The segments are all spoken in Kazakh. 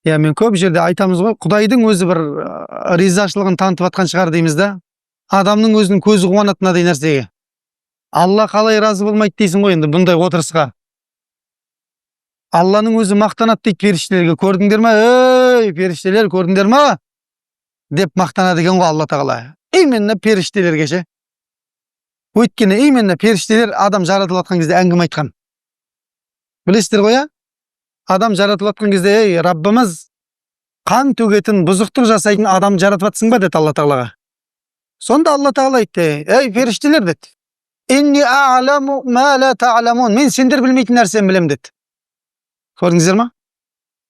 Мен көп жерде айтамыз ғой, Құдайдың өзі бір ризашылығын танытып атқан шығар дейміз да. Адамның өзінің көзі қуанады мынадай нәрсеге. Алла қалай разы болмайды дейсің ғой енді бұндай отырысқа. Алланың өзі мақтанады дейді періштелерге. Көрдіңдер ма? Ей, періштелер, көрдіңдер ма? Деп мақтанады екен ғой Алла тағала. Именно періштелерге ше. Өйткені именно періштелер адам жаратылып атқан кезде әңгіме айтқан. Білесіздер ғой, а? Адам жаратылып атқан кезде, ей, Раббымыз қан төгетін, бұзықтық жасайтын адам жаратып атсың ба деді Алла тағалаға. Сонда Алла тағала айтты, ей, періштелер деді. Инни а'ламу ма ла та'ламун. Мен сендер білмейтін нәрсені білем деді. Көрдіңіздер ма?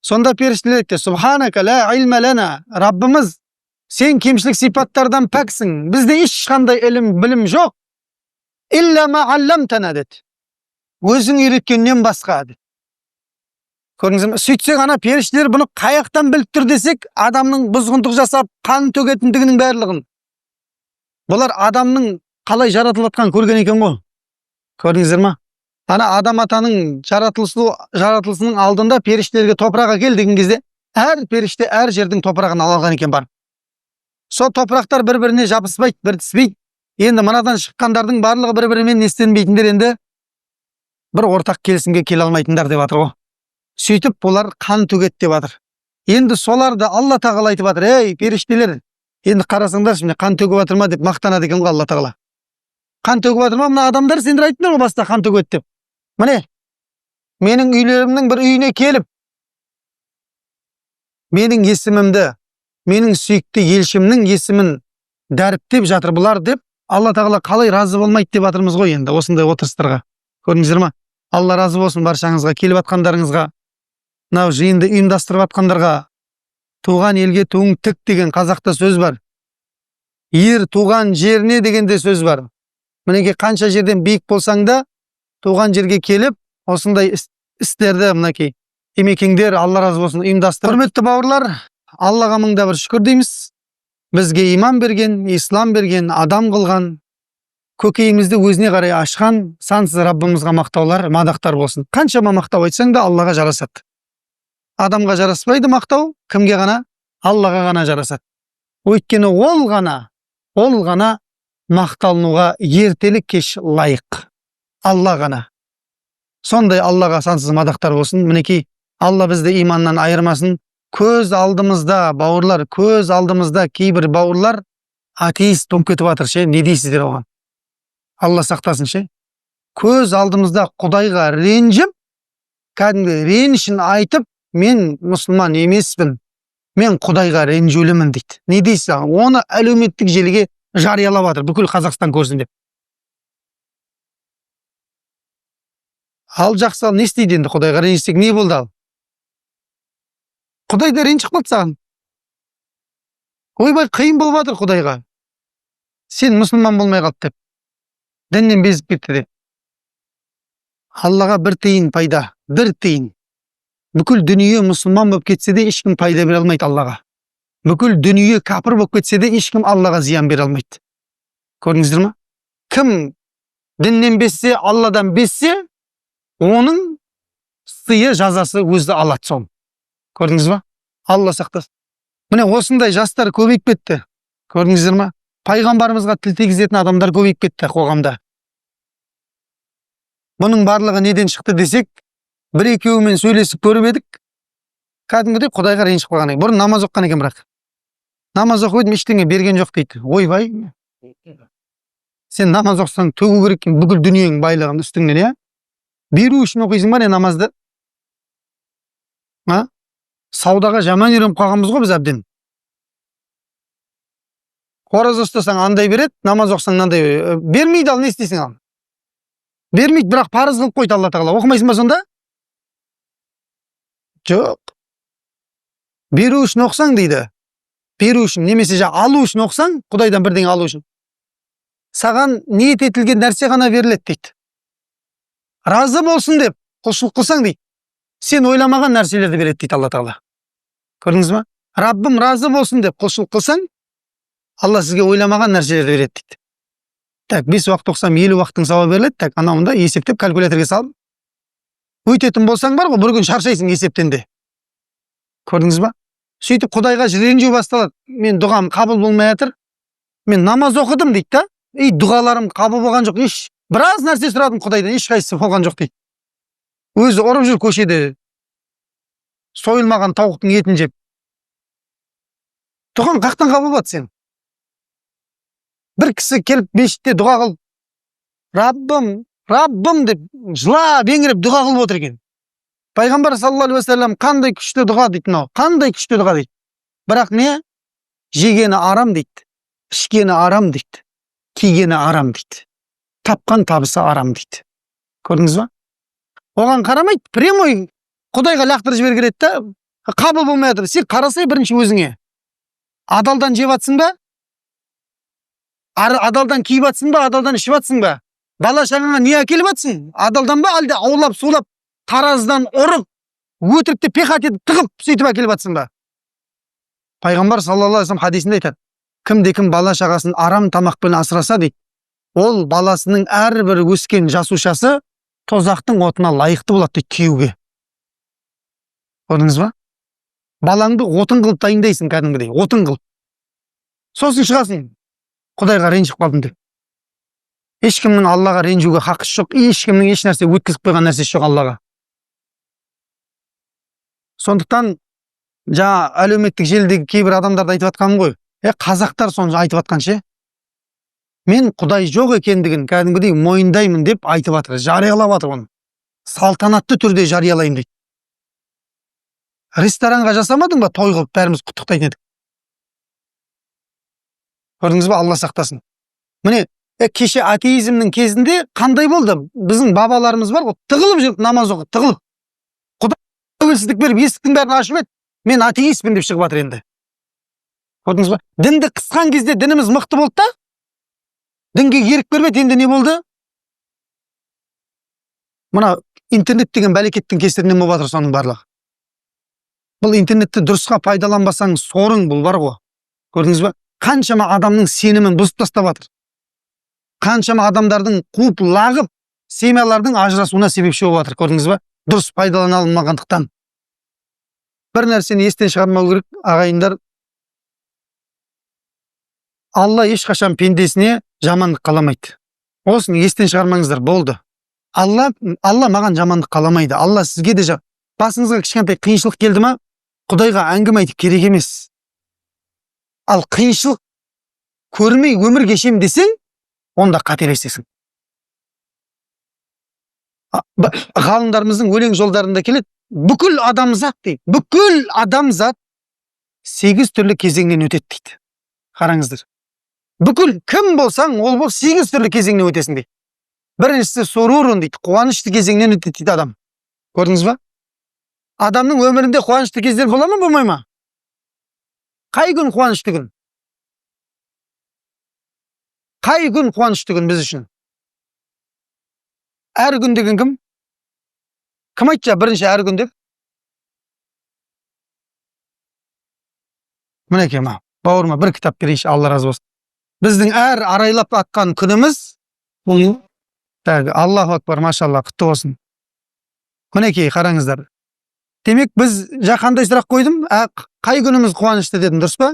Сонда періштелер айтты, субханака ла илма лана. Раббымыз, сен кемшілік сипаттардан пәксің. Бізде ешқандай білім жоқ. Илля ма алламтана деді. Өзің үйреткеннен басқа деді. Көрдіңіздер ма? Сөйтсек ана періштелер бұны қаяқтан біліп тұр десек, адамның бұзғындық жасап, қан төгетіндігінің барлығын. Бұлар адамның қалай жаратылып атқан көрген екен ғой. Көрдіңіздер ма? Ана адам атаның жаратылысының алдында періштелерге топырақ әкел деген кезде, әр періште әр жердің топырағын алған екен бар. Сол топырақтар бір-біріне жабыспайды, біртіспейді. Енді мынадан шыққандардың барлығы бір-бірімен естенбейтіндер енді бір ортақ келісімге келе алмайтындар деп жатыр ғой. Сөйтіп бұлар қан төгет деп жатыр. Енді соларды Алла тағала айтып жатыр, ей, періштелер, енді қарасаңдаршы, міне қан төгіп жатыр ма деп мақтанады екен ғой Алла тағала. Қан төгіп жатыр ма? Мына адамдар сендер айттыңдар ғой баста қан төгеді деп. Міне, менің үйлерімнің бір үйіне келіп, менің есімімді, менің сүйікті елшімнің есімін дәріптеп жатыр бұлар деп, Алла тағала қалай разы болмайды деп жатырмыз ғой енді осындай отырыстарға. Көрдіңіздер ма? Алла разы болсын баршаңызға, келіп атқандарыңызға, мынау жиынды ұйымдастырып атқандарға. Туған елге туың тік деген қазақта сөз бар. Ер туған жеріне дегенде сөз бар. Мінеке қанша жерден биік болсаң да, туған жерге келіп, осындай істерді мінеке емекеңдер, Алла разы болсын, ұйымдастырып. Құрметті бауырлар, Аллаға мыңда бір шүкір дейміз. Бізге иман берген, ислам берген, адам қылған, көкейімізді өзіне қарай ашқан сансыз Раббымызға мақтаулар, мадақтар болсын. Қаншама мақтау айтсаң да Аллаға жарасады. Адамға жараспайды мақтау, кімге ғана? Аллаға ғана жарасады. Өйткені ол ғана мақталынуға ертелі кеш лайық. Алла ғана. Сондай Аллаға сансыз мадақтар болсын. Мінекей, Алла бізді иманнан айырмасын. Көз алдымызда, бауырлар, көз алдымызда кейбір бауырлар атеист болып кетіп жатыр ше. Не дейсіздер оған? Алла сақтасын ше. Көз алдымызда Құдайға ренжіп, кәдімгі ренішін айтып, мен мұсылман емеспін, мен Құдайға ренжулімін дейді. Не дейсіз? Оны әлеуметтік желіге жариялап жатыр, бүкіл Қазақстан көрсін деп. Ал жақсы, не істейді енді? Құдайға ренжісек не болды ал? Құдайда ренжіп қалды саған. Ойбай, қиын болып жатыр Құдайға. Сен мұсылман болмай қалды деп. Діннен безіп кетті деп. Аллаға бір тиын пайда, бір тиын. Бүкіл дүние мұсылман болып кетсе де ешкім пайда бере алмайды Аллаға. Бүкіл дүние кәпір болып кетсе де ешкім Аллаға зиян бере алмайды. Көрдіңіздер ма? Кім діннен безсе, Алладан безсе, оның сыйы, жазасы өзі алады сол. Көрдіңіз ба? Алла сақтасын. Міне осындай жастар көбейіп кетті. Көрдіңіздер ма? Пайғамбарымызға тіл тигізетін адамдар көбейіп кетті қоғамда. Бұның барлығы неден шықты десек, бір-екеуімен сөйлесіп көріп едік, кәдімгідей Құдайға ренжіп қалған. Бұрын намаз оқыған екен, бірақ намаз оқып едім, ештеңе берген жоқ дейді. Ойбай, сен намаз оқысаң төгу керек бүкіл дүниенің байлығын үстіңнен, иә? Беру үшін оқисың ба не намазды? Саудаға жаман үйреніп қалғанбыз ғой біз әбден. Қораза ұстасаң андай береді, намаз оқысаң мынандай бермейді, ал не істейсің ал? Бермейді, бірақ парыз қылып қойды Алла тағала. Оқымайсың ба сонда? Жоқ. Беру үшін оқысаң дейді. Беру үшін, немесе алу үшін оқысаң, Құдайдан бірдеңе алу үшін. Саған ниет етілген нәрсе ғана беріледі дейді. Разы болсын деп құлшылық қылсаң дейді, сен ойламаған нәрселерді береді дейді Алла тағала. Көрдіңіз ма? Раббым разы болсын деп құлшылық қылсаң, Алла сізге ойламаған нәрселерді береді дейді. Так, 5 уақыт оқысам 50 уақыттың сауабы беріледі. Так, анауында есептеп калькуляторға салып өйтетін болсаң бар ғой, бір күн шаршайсың есептен де. Көрдіңіз ба? Сөйтіп Құдайға ренжу басталады. Мен дұғам қабыл болмай жатыр. Мен намаз оқыдым дейді да. Дұғаларым қабыл болған жоқ. Біраз нәрсе сұрадым Құдайдан, ешқайсысы болған жоқ дейді. Өзі ұрып жүр көшеде. Сойылмаған тауықтың етін жеп. Дұғаң қақтан қабыл болады сен? Бір кісі келіп мешітте дұға қылып, Раббым, Раббым деп жылап еңіреп дұға қылып отыр екен. Пайғамбар саллаллаху алейхи вассалам қандай күшті дұға дейді мынау. Қандай күшті дұға дейді. Бірақ не? Жегені арам дейді. Ішкені арам дейді. Кигені арам дейді. Тапқан табысы арам дейді. Көрдіңіз ба? Оған қарамайды, прямой Құдайға лақтырып жіберіп кетеді да, қабыл болмай жатыр. Сен қарасай бірінші өзіңе. Адалдан жеп жатсың ба? Адалдан киіп жатсың ба? Адалдан ішіп жатсың ба? Бала шағаңа не әкеліп жатсың? Адалдан ба, әлде аулап сулап, тараздан ұрып, өтірікті пехат етіп тығып сөйтіп әкеліп жатсың ба? Пайғамбар саллаллаху алейхи вассалам хадисінде айтады, кімде-кім бала шағасын арам тамақпен асыраса дейді, ол баласының әрбір өскен жасушасы тозақтың отына лайықты болады дейді күйеуге. Көрдіңіз ба? Балаңды отын қылып дайындайсың кәдімгідей, отын қылып. Сосын шығасың, Құдайға ренжіп қалдым деп. Ешкімнің Аллаға ренжуге хақысы жоқ, ешкімнің еш нәрсе өткізіп қойған нәрсесі жоқ Аллаға. Сондықтан жаңа әлеуметтік желідегі кейбір адамдарды айтып жатқаным ғой. Қазақтар соны айтып жатқан ше. Мен Құдай жоқ екендігін кәдімгідей мойындаймын деп айтып жатыр, жариялап жатыр оны. Салтанатты түрде жариялаймын дейді. Ресторанға жасамадың ба, той қылып бәріміз құттықтайтын едік. Көрдіңіз ба, Алла сақтасын. Міне, кеше атеизмнің кезінде қандай болды? Біздің бабаларымыз бар ғой, тығылып жүріп намаз оқып, тығылып. Құдай тәуелсіздік беріп, есіктің бәрін ашып еді. Мен атеистпін деп шығып жатыр енді. Көрдіңіз ба? Дінді қысқан кезде дініміз мықты болды да? Дінге ерік бермеді, енді не болды? Мына интернет деген бәлекеттің кесірінен болып жатыр соның барлығы. Бұл интернетті дұрысқа пайдаланбасаң сорың бұл бар ғой. Көрдіңіз ба? Қаншама адамның сенімін бұзып тастап жатыр. Қаншама адамдардың қуып лағып, семьялардың ажырасуына себепші болып жатыр. Көрдіңіз ба? Дұрыс пайдалана алмағандықтан. Бір нәрсені естен шығармау керек, ағайындар. Алла ешқашан пендесіне жамандық қаламайды. Осыны естен шығармаңыздар, болды. Алла маған жамандық қаламайды. Алла сізге де басыңызға кішкентай қиыншылық келді ма, Құдайға әңгіме айтып керек емес. Ал қиыншылық көрмей өмір кешем десең, онда қателесесің. Ғалымдарымыздың өлең жолдарында келеді, бүкіл адамзат дейді, бүкіл адамзат 8 түрлі кезеңнен өтеді дейді. Қараңыздар. Бүкіл кім болсаң, ол бол 8 түрлі кезеңнен өтесің дейді. Біріншісі сорурун дейді, қуанышты кезеңнен өтеді дейді адам. Көрдіңіз ба? Адамның өмірінде қуанышты кездер бола ма, болмай ма? Қай күн қуанышты күн? Қай күн қуанышты күн біз үшін? Әр күн деген кім? Кім айтса бірінші әр күн деп? Мінеке ма, бауырыма бір кітап берейші, Алла разы болсын. Біздің әр арайлап атқан күніміз, Аллаху акбар, машалла, құтты болсын. Мінеке, қараңыздар. Демек, біз қандай сұрақ қойдым? Қай күніміз қуанышты дедім, дұрыс па?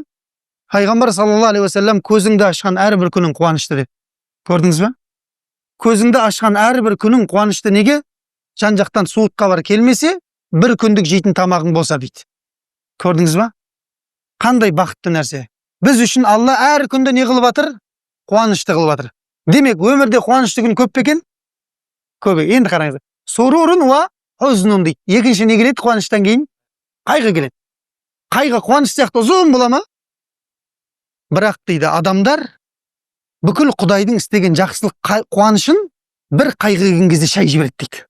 Пайғамбар саллаллаху алейхи вассалам көзіңді ашқан әрбір күнің қуанышты деді. Көрдіңіз ба? Көзіңді ашқан әрбір күнің қуанышты неге? Жан-жақтан суық хабар келмесе, бір күндік жейтін тамағың болса дейді. Көрдіңіз ба? Қандай бақытты нәрсе. Біз үшін Алла әр күнді не қылып жатыр? Қуанышты қылып жатыр. Демек, өмірде қуанышты күн көп пе екен? Көп. Енді қараңыздар. Сурурун ва хузнун дейді. Екінші не келеді қуаныштан кейін? Қайғы келеді. Қайғы қуаныш сияқты ұзын бола ма? Бірақ дейді, адамдар бүкіл Құдайдың істеген жақсылық қуанышын бір қайғы келген кезде шай жібереді дейді.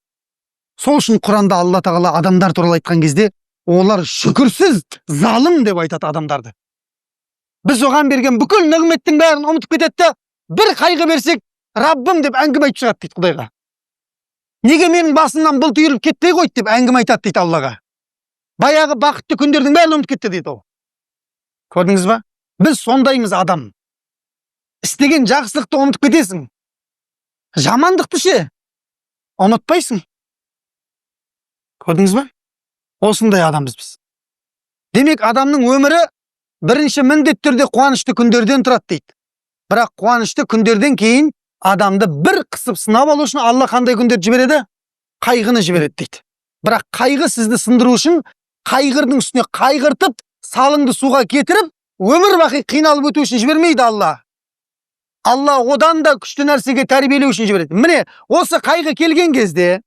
Сол үшін Құранда Алла тағала адамдар туралы айтқан кезде олар шүкірсіз, залым деп айтады адамдарды. Біз оған берген бүкіл нығметтің бәрін ұмытып кетеді, бір қайғы берсек, Раббым деп әңгіме айтып шығады дейді Құдайға. Неге менің басымнан бұлт үйіріліп кетпей қойды деп әңгіме айтады дейді Аллаға. Баяғы бақытты күндердің бәрін ұмытып кетті дейді ол. Көрдіңіз ба? Біз сондаймыз адам. Істеген жақсылықты ұмытып кетесің. Жамандықты ше? Ұмытпайсың. Көрдіңіз ба? Осындай адамбыз біз. Демек адамның өмірі бірінші міндетті түрде қуанышты күндерден тұрады дейді. Бірақ қуанышты күндерден кейін адамды бір қысып сынап алу үшін Алла қандай күндер жібереді? Қайғыны жібереді дейді. Бірақ қайғы сізді сындыру үшін қайғырдың үстіне қайғыртып, салыңды суға кетіріп, өмір бақи қиналып өту үшін жібермейді Алла. Алла одан да күшті нәрсеге тәрбиелеу үшін жібереді. Міне, осы қайғы келген кезде,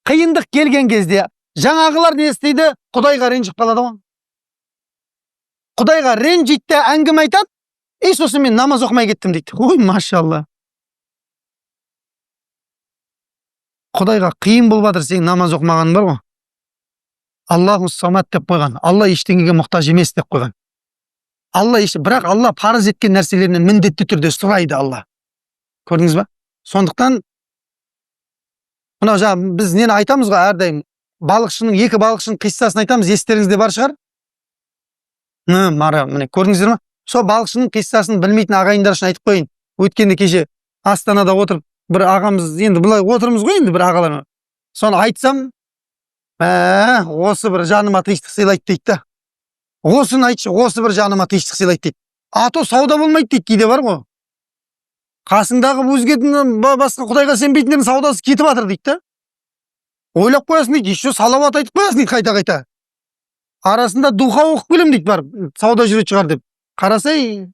қиындық келген кезде, жаңағылар не істейді? Құдайға ренжіп қалады ғой. Құдайға ренжиді де әңгіме айтады, сосын мен намаз оқымай кеттім дейді. Ой, машалла. Құдайға қиын болып жатыр, сен намаз оқымағаның бар ғой. Аллаху самад деп қойған. Алла ештеңеге мұқтаж емес деп қойған. Бірақ Алла парыз еткен нәрселерінен міндетті түрде сұрайды Алла. Көрдіңіз ба? Сондықтан мынау біз нені айтамыз ғой әрдайым? Екі балықшының қиссасын айтамыз, естеріңізде бар шығар? Міне, көрдіңіздер ме? Сол балықшының қиссасын білмейтін ағайындар үшін айтып қойын. Өткенде кеше Астанада отырып, бір ағамыз, енді былай отырмыз ғой, енді бір ағаларым. Соны айтсам, осы бір жаныма тыныштық сыйлайды дейді. Осыны айтшы, осы бір жаныма тыныштық сыйлайды дейді. Ато сауда болмайды дейді, кейде бар ғой. Қасыңдағы өзгенің басқа Құдайға сенбейтіндердің саудасы кетіп жатыр дейді. Ойлап қоясың дейді, еще салауат айтып қоясың дейді қайта-қайта. Арасында духа оқып келем дейді, бар, сауда жүрет шығар деп. Қарасай,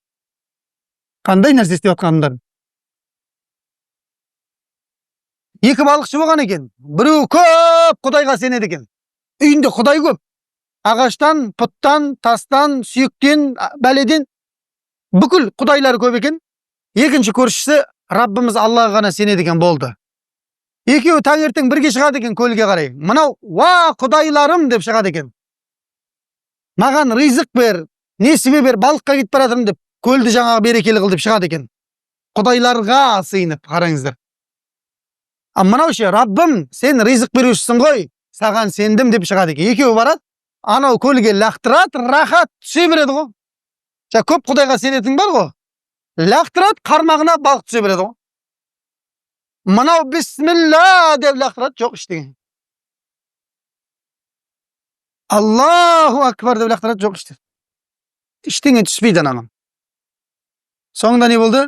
қандай нәрсе істеп жатқандар. Екі балықшы болған екен. Біреу көп Құдайға сенеді екен. Үйінде Құдай көп. Ағаштан, пұттан, тастан, сүйектен, бәледен бүкіл Құдайлары көп екен. Екінші көршісі Раббымыз Аллаға ғана сенеді екен, болды. Екеуі таңертең бірге шығады екен көлге қарай. Мынау, Құдайларым деп шығады екен. Маған ризық бер, несібе бер, балыққа кетіп баратырмын деп, көлді жаңағы берекелі қыл деп шығады екен. Құдайларға сыйынып, қараңыздар. Мынау ше, Раббым, сен ризық берушісің ғой, саған сендім деп шығады екен. Екеуі барады, анау көлге лақтырады, рахат түсе береді ғой. Көп Құдайға сенетін бар ғой. Лақтырады, қармағына балық түсе береді ғой. Мынау бисмилла деп лақтырады, жоқ ештеңе. Аллаху акбар деп лақтырады, жоқ ештеңе. Ештеңе түспейді анаған. Соңында не болды?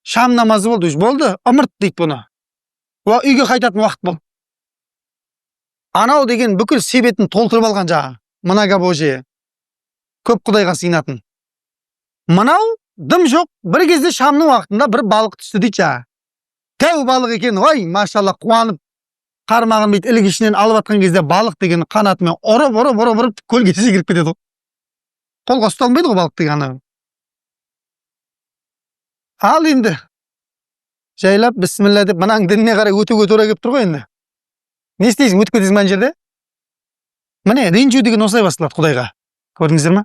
Шам намазы болды, болды, ымырт дейді бұны. Үйге қайтатын уақыт болды. Анау деген бүкіл себетін толтырып алған жағы. Мынага Божие. Көп Құдайға сыйынатын. Мынау дым жоқ, бір кезде шамның уақытында бір балық түсті дейді жағы. Тәу балық екен, ой, машалла, қуанып, қармағын бейт ілік ішінен алып атқан кезде балық деген қанатымен ұрып, көлге секіріп кетеді ғой. Қолға ұсталмайды ғой балық деген. Ал енді жайлап бисмилла деп мынаң дініне қарай өтуге тура келіп тұр ғой енді. Не істейсің, өтіп кетесің мына жерде? Міне, ренжу деген осылай басталады Құдайға. Көрдіңіздер ме?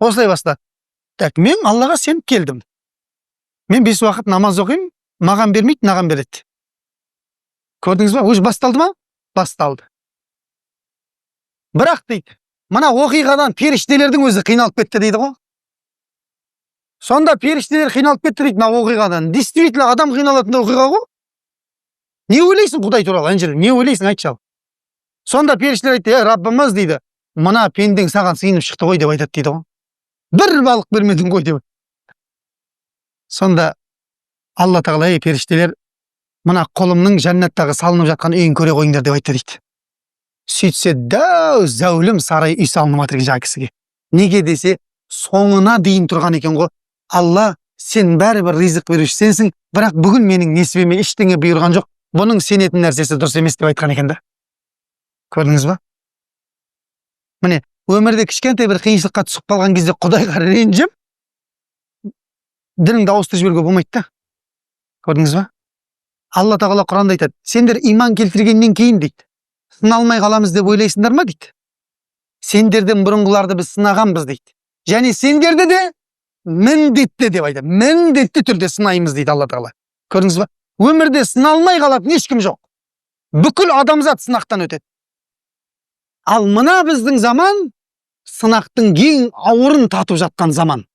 Осылай басталады. Так, мен Аллаға сеніп келдім. Мен 5 уақыт намаз оқимын, маған бермейді, маған береді. Көрдіңіз ба? Уже басталды ма? Басталды. Бірақ дейді, мына оқиғадан періштелердің өзі қиналып кетті дейді ғой. Сонда періштелер қиналып кетті дейді мына оқиғадан. Действительно адам қиналатын оқиға ғой. Не ойлайсың Құдай туралы, Анжел? Не ойлайсың, айтшы ал. Сонда періштелер айтты, Раббымыз дейді, мына пендең саған сыйынып шықты ғой деп айтады дейді ғой. Бір балық бермедің ғой деп. Сонда Алла Тағала, періштелер, мына қолымның жәннаттағы салынып жатқан үйін көре қойыңдар деп айтты дейді. Сөйтсе, зәулім сарай үй салынып жатыр екен кісіге. Неге десе, соңына дейін тұрған екен ғой. Алла, сен бәрібір ризық беруші сенсің, бірақ бүгін менің несібеме ештеңе бұйырған жоқ. Бұның сенетін нәрсесі дұрыс емес деп айтқан екен да. Көрдіңіз ба? Міне, өмірде кішкентай бір қиыншылыққа түсіп қалған кезде Құдайға ренжіп, дініңді ауыстырып жіберуге болмайды да. Көрдіңіз ба? Алла Тағала Құранда айтады, сендер иман келтіргеннен кейін дейді, сыналмай қаламыз деп ойлайсыңдар ма дейді. Сендерден бұрынғыларды біз сынағанбыз дейді. Және сендерді де міндетті деп айтады. Міндетті түрде сынаймыз дейді Алла Тағала. Көрдіңіз ба? Өмірде сыналмай қалатын ешкім жоқ. Бүкіл адамзат сынақтан өтеді. Ал мына біздің заман сынақтың ең ауырын татып жатқан заман.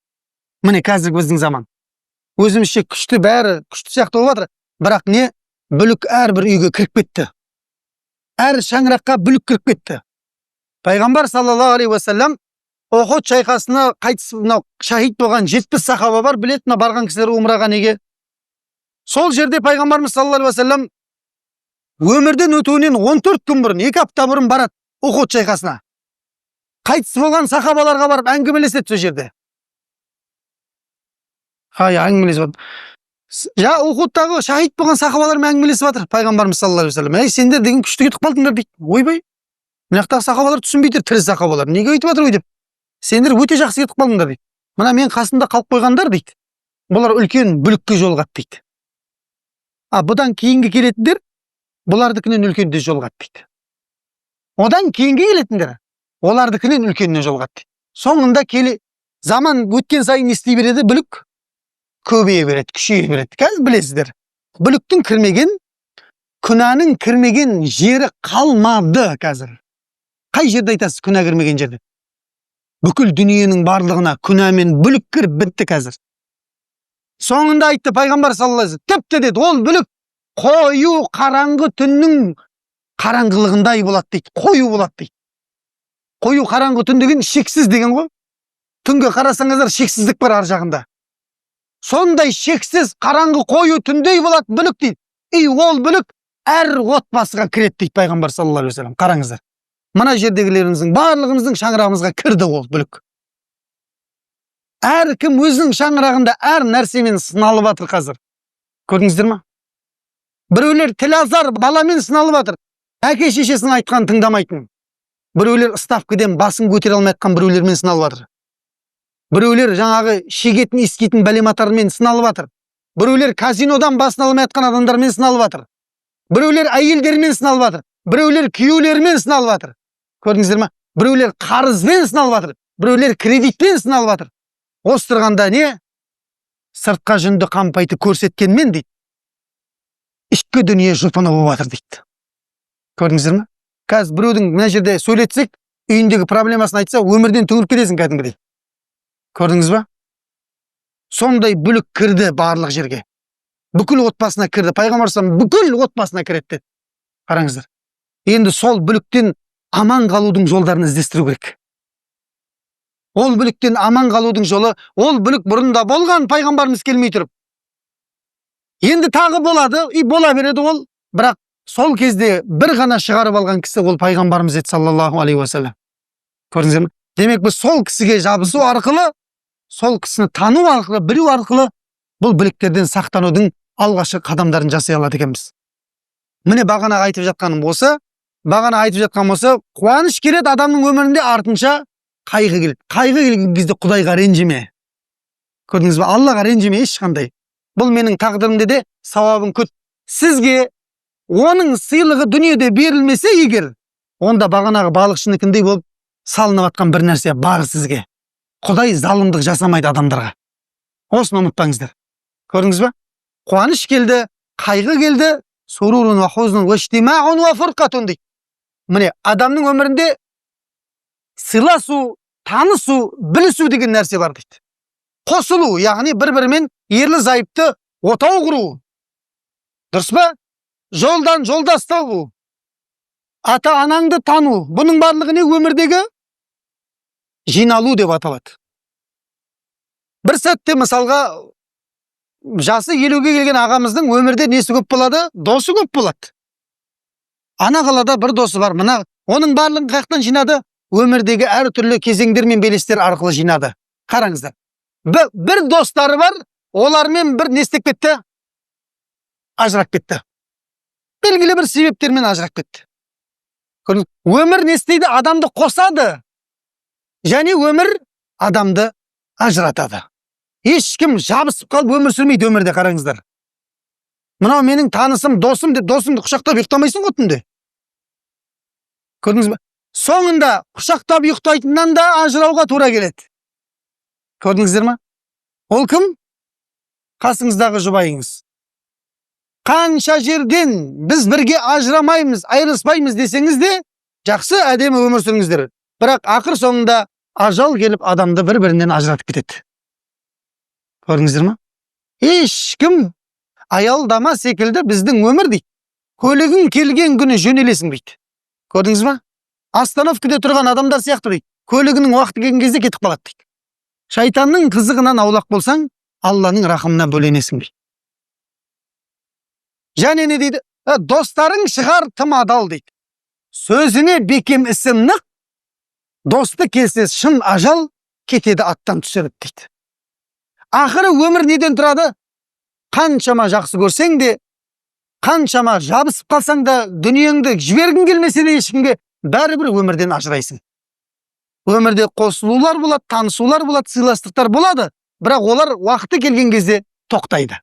Міне қазіргі біздің заман. Өзімізше күшті, бәрі күшті сияқты болып жатыр. Бірақ не? Бүлік әрбір үйге кіріп кетті. Әр шаңыраққа бүлік кіріп кетті. Пайғамбар саллаллаху алейхи ва саллям Ухуд шайқасына қайтыс шахид болған 70 сахаба бар, білетін барған кісілер умраға неге. Сол жерде пайғамбарымыз саллаллаху алейхи ва саллям өмірден өтуінен 14 күн бұрын, 2 апта бұрын барады Ухуд шайқасына. Қайтыс болған сахабаларға барып әңгімелеседі сол жерде. Әңгімелесіп жатыр. Ухудтағы шахид болған сахабалармен әңгімелесіп жатыр пайғамбарымыз саллаллаху алейхи ва саллям. Сендер деген күшті кетіп қалдыңдар дейді. Ойбай. Мынақтағы сахабалар түсінбей тұр, тірі сахабалар. Неге өйтіп жатыр деп. Сендер өте жақсы кетіп қалдыңдар дейді. Мына мен қасында қалып қойғандар дейді. Бұлар үлкен бүлікке жолығады дейді. Бұдан кейінгі келетіндер бұлардыкінен үлкенде жолығады дейді. Одан кейінгі келетіндер олардыкінен үлкеніне жолығады дейді. Соңында заман өткен сайын ести береді, бүлік көбейе береді, күшейе береді. Қазір білесіздер. Бүліктің кірмеген, күнәнің кірмеген жері қалмады қазір. Қай жерде айтасыз күнә кірмеген жерде? Бүкіл дүниенің барлығына күнә мен бүлік кіріп бітті қазір. Соңында айтты пайғамбар саллаллаху алейхи ва саллям, тіпті деді, ол бүлік қою қараңғы түннің қараңғылығындай болады дейді. Қою болады дейді. Қою қараңғы түн деген шексіз деген ғой. Түнге қарасаңыздар шексіздік бар ар жағында. Сондай шексіз қараңғы қою түндей болады бүлік дейді. Ол бүлік әр отбасыға кіреді дейді пайғамбар саллаллаху алейхи ва саллям. Қараңыздар. Мына жердегілеріміздің барлығымыздың шаңырағымызға кірді ол бүлік. Әр кім өзінің шаңырағында әр нәрсемен сыналып жатыр қазір. Көрдіңіздер ма? Біреулер тілазар баламен сыналып жатыр. Әке шешесінің айтқанын тыңдамайтын. Біреулер ставкіден басын көтере алмай жатқан біреулермен сыналып жатыр. Біреулер жаңағы шегетін ескетін бәлематармен сыналып жатыр. Біреулер казинодан басын алмай жатқан адамдармен сыналып жатыр. Біреулер әйелдермен сыналып жатыр. Біреулер күйеулермен сыналып жатыр. Көрдіңіздер ма? Біреулер қарызбен сыналып жатыр. Біреулер кредитпен сыналып жатыр. Осы тұрғанда не? Сыртқа жүнді қампайды көрсеткенмен дейді. Ішкі дүние жұпыны болып жатыр дейді. Көрдіңіздер ма? Қазір біреудің мына жерде сөйлетсек, үйіндегі проблемасын айтса, өмірден түңіліп кетесің кәдімгідей. Көрдіңіз ба? Сондай бүлік кірді барлық жерге. Бүкіл отбасына кірді. Пайғамбар саллаллаху алейхи ва саллям бүкіл отбасына кіреді деді. Қараңыздар. Енді сол бүліктен аман қалудың жолдарын іздестіру керек. Ол бүліктен аман қалудың жолы, ол бүлік бұрында болған, пайғамбарымыз келмей тұрып. Енді тағы болады, бола береді ол, бірақ сол кезде бір ғана шығарып алған кісі ол пайғамбарымыз еді саллаллаху алейхи ва саллям. Көрдіңіздер ме? Демек біз сол кісіге жабысу арқылы, сол кісіні тану арқылы, білу арқылы бұл бүліктерден сақтанудың алғашқы қадамдарын жасай алады екенбіз. Міне бағана айтып жатқаным осы, қуаныш келеді адамның өмірінде, артынша қайғы келеді. Қайғы келген кезде Құдайға ренжіме. Көрдіңіз бе? Аллаға ренжіме ешқандай. Бұл менің тағдырымда де сауабын күт. Сізге оның сыйлығы дүниеде берілмесе егер, онда бағанағы балықшыныкіндей болып салынып жатқан бір нәрсе бар сізге. Құдай залымдық жасамайды адамдарға. Осыны ұмытпаңыздар. Көрдіңіз бе? Қуаныш келді, қайғы келді, сурурун ва хузнун ва иштимаун ва фурқатун дейді. Міне, адамның өмірінде сыйласу, танысу, білісу деген нәрсе бар дейді. Қосылу, яғни бір-бірімен ерлі зайыпты отау құру. Дұрыс па? Жолдан жолдастау. Ата-анаңды тану. Бұның барлығы не? Өмірдегі жиналу деп аталады. Бір сәтте мысалға жасы 50-ге келген ағамыздың өмірде несі көп болады? Досы көп болады. Ана қалада бір досы бар. Мына оның барлығын қаяқтан жинады? Өмірдегі әр түрлі кезеңдер мен белестер арқылы жинады. Қараңыздар. Бір достары бар, олармен бір не істеп кетті? Ажырап кетті. Белгілі бір себептермен ажырап кетті. Өмір не істейді? Адамды қосады. Және өмір адамды ажыратады. Ешкім жабысып қалып өмір сүрмейді өмірде, қараңыздар. Мынау менің танысым, досым деп, досымды құшақтап ұйықтамайсың ғой түнде. Көрдіңіз бе? Соңында құшақтап ұйықтайтыннан да ажырауға тура келеді. Көрдіңіздер ма? Ол кім? Қасыңыздағы жұбайыңыз. Қанша жерден біз бірге ажырамаймыз, айырылыспаймыз десеңіз де, жақсы әдемі өмір сүріңіздер. Бірақ ақыр соңында ажал келіп адамды бір-бірінен ажыратып кетеді. Көрдіңіздер ма? Ешкім аялдама секілді біздің өмір дейді. Көлігің келген күні жөнелесің дейді. Көрдіңіз ба? Остановкада тұрған адамдар сияқты дейді. Көлігінің уақыты келген кезде кетіп қалады дейді. Шайтанның қызығынан аулақ болсаң, Алланың рахымына бөленесің дейді. Және не дейді? Достарың шығар тым адал дейді. Сөзіне бекем ісім нық, досты келсе шын ажал, кетеді аттан түсіріп дейді. Ақыры өмір неден тұрады? Қаншама жақсы көрсең де, қаншама жабысып қалсаң да, дүниеңді жібергің келмесе де ешкімге, бәрібір өмірден ажырайсың. Өмірде қосылулар болады, танысулар болады, сыйластықтар болады, бірақ олар уақыты келген кезде тоқтайды.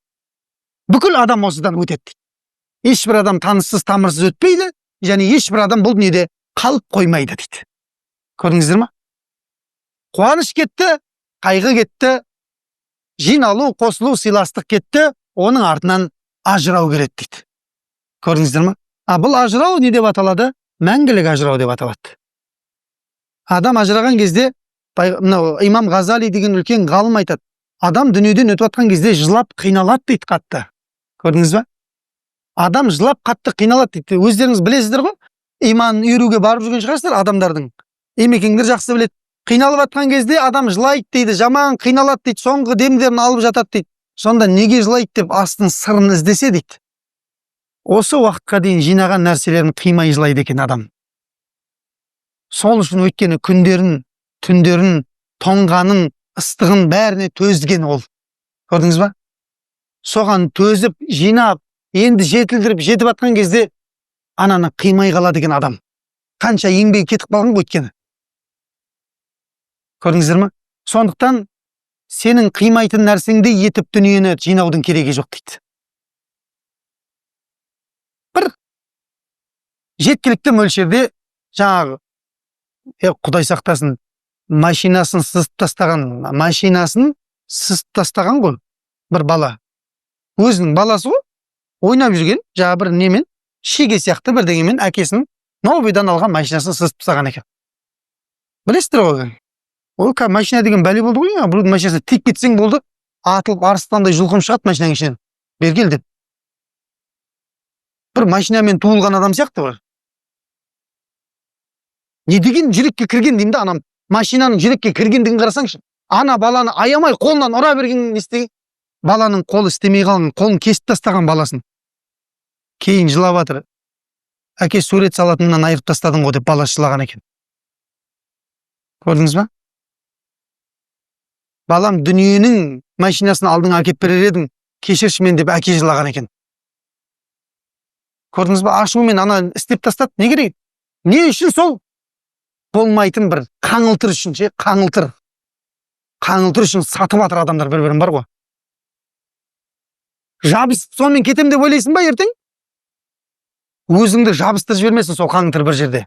Бүкіл адам осыдан өтеді дейді. Ешбір адам таныссыз, тамырсыз өтпейді, және ешбір адам бұл дүниеде қалып қоймайды дейді. Көрдіңіздер ме? Қуаныш кетті, қайғы кетті, жиналу, қосылу, сыйластық кетті, оның артынан ажырау келеді дейді. Көрдіңіздер ме? Бұл ажырау не деп аталады? Мәңгілік ажырау деп аталады. Адам ажыраған кезде, имам Ғазали деген үлкен ғалым айтады, адам дүниеден өтіп жатқан кезде жылап қиналады дейді қатты. Көрдіңіз бе? Адам жылап қатты қиналады дейді. Өздеріңіз білесіздер ғой? Иман үйруге барып жүрген шығарсыздар адамдардың. Емекеңдер жақсы біледі. Қиналып жатқан кезде адам жылайды дейді, жаман қиналады дейді, соңғы демдерін алып жатады дейді. Сонда неге жылайды деп астын сырын іздесе дейді. Осы уақытқа дейін жинаған нәрселерін қимай жылайды екен адам. Сол үшін өйткені күндерін, түндерін, тоңғанын, ыстығын бәріне төзген ол. Көрдіңіз ба? Соған төзіп, жинап, енді жетілдіріп, жетіп атқан кезде ананы қимай қалады екен адам. Қанша еңбегі кетіп қалған ғой өйткені. Көрдіңіздер ме? Сондықтан сенің қимайтын нәрсеңді етіп дүниені жинаудың керегі жоқ дейді. Бір жеткілікті мөлшерде жаңағы Құдай сақтасын, машинасын сызып тастаған ғой бір бала. Өзінің баласы ғой, ойнап жүрген, жаңа бір немен, шеге сияқты бірдеңемен әкесінің новыйдан алған машинасын сызып тастаған екен. Білесіздер ғой? Ол машина деген бәле болды ғой, біреудің машинасына тиіп кетсең болды, атылып арыстандай жұлқым шығады машинаның ішінен. Бергел деп. Бір машинамен туылған адам сияқты бар. Не деген жүрекке кірген деймін да, анам машинаның жүрекке кіргендігін қарасаңшы. Ана баланы аямай қолынан ұра берген істеген. Баланың қолы істемей қалған, қолын кесіп тастаған баласын. Кейін жылап жатыр. Әке сурет салатыннан айырып тастадың ғой деп баласы жылаған екен. Көрдіңіз ба? Балам дүниенің машинасын алдың әкеп берер едің, кешірші мен деп әке жылаған екен. Көрдіңіз ба? Ашумен ана істеп тастады. Не керек? Не үшін сол? Болмайтын бір қаңылтыр үшін, қаңылтыр үшін сатып атыр адамдар бір-бірін бар ғой. Жабысып сонымен кетем деп ойлайсың ба ертең? Өзіңді жабыстырып жібермесін сол қаңылтыр бір жерде.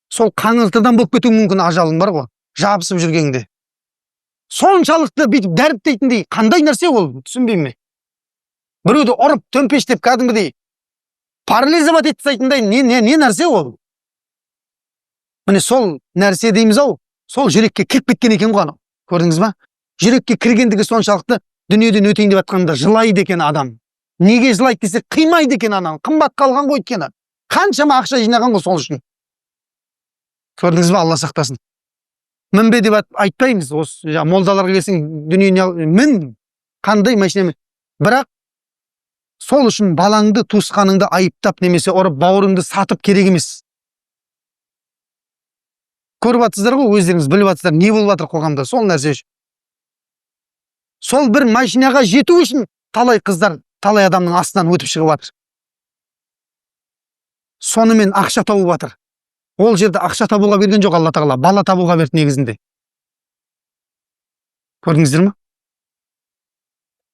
Сол қаңылтырдан болып кетуің мүмкін ажалың бар ғой, жабысып жүргенде. Соншалықты бүйтіп дәріптейтіндей қандай нәрсе ол, түсінбеймін мен. Біреуді ұрып, төмпештеп кәдімгідей парализовать етсайтындай не нәрсе ол? Міне сол нәрсе дейміз ау, сол жүрекке кіріп кеткен екен ғой анау. Көрдіңіз ба? Жүрекке кіргендігі соншалықты дүниеден өтейін деп жатқанда жылайды екен адам. Неге жылайды десе, қимайды екен ананы. Қымбат қалған ғой өйткені. Қаншама ақша жинаған ғой сол үшін. Көрдіңіз ба? Алла сақтасын. Мінбе деп айтпаймыз. Осы молдаларға келсең дүниені мін, қандай машинамен. Бірақ сол үшін балаңды, туысқаныңды айыптап немесе ұрып бауырыңды сатып керек емес. Көріп атсыздар ғой, өздеріңіз біліп атсыздар, не болып жатыр қоғамда, сол нәрсе үшін. Сол бір машинаға жету үшін талай қыздар, талай адамның астынан өтіп шығып жатыр. Сонымен ақша тауып жатыр. Ол жерде ақша табуға берген жоқ Алла Тағала, бала табуға берді негізінде. Көрдіңіздер ме?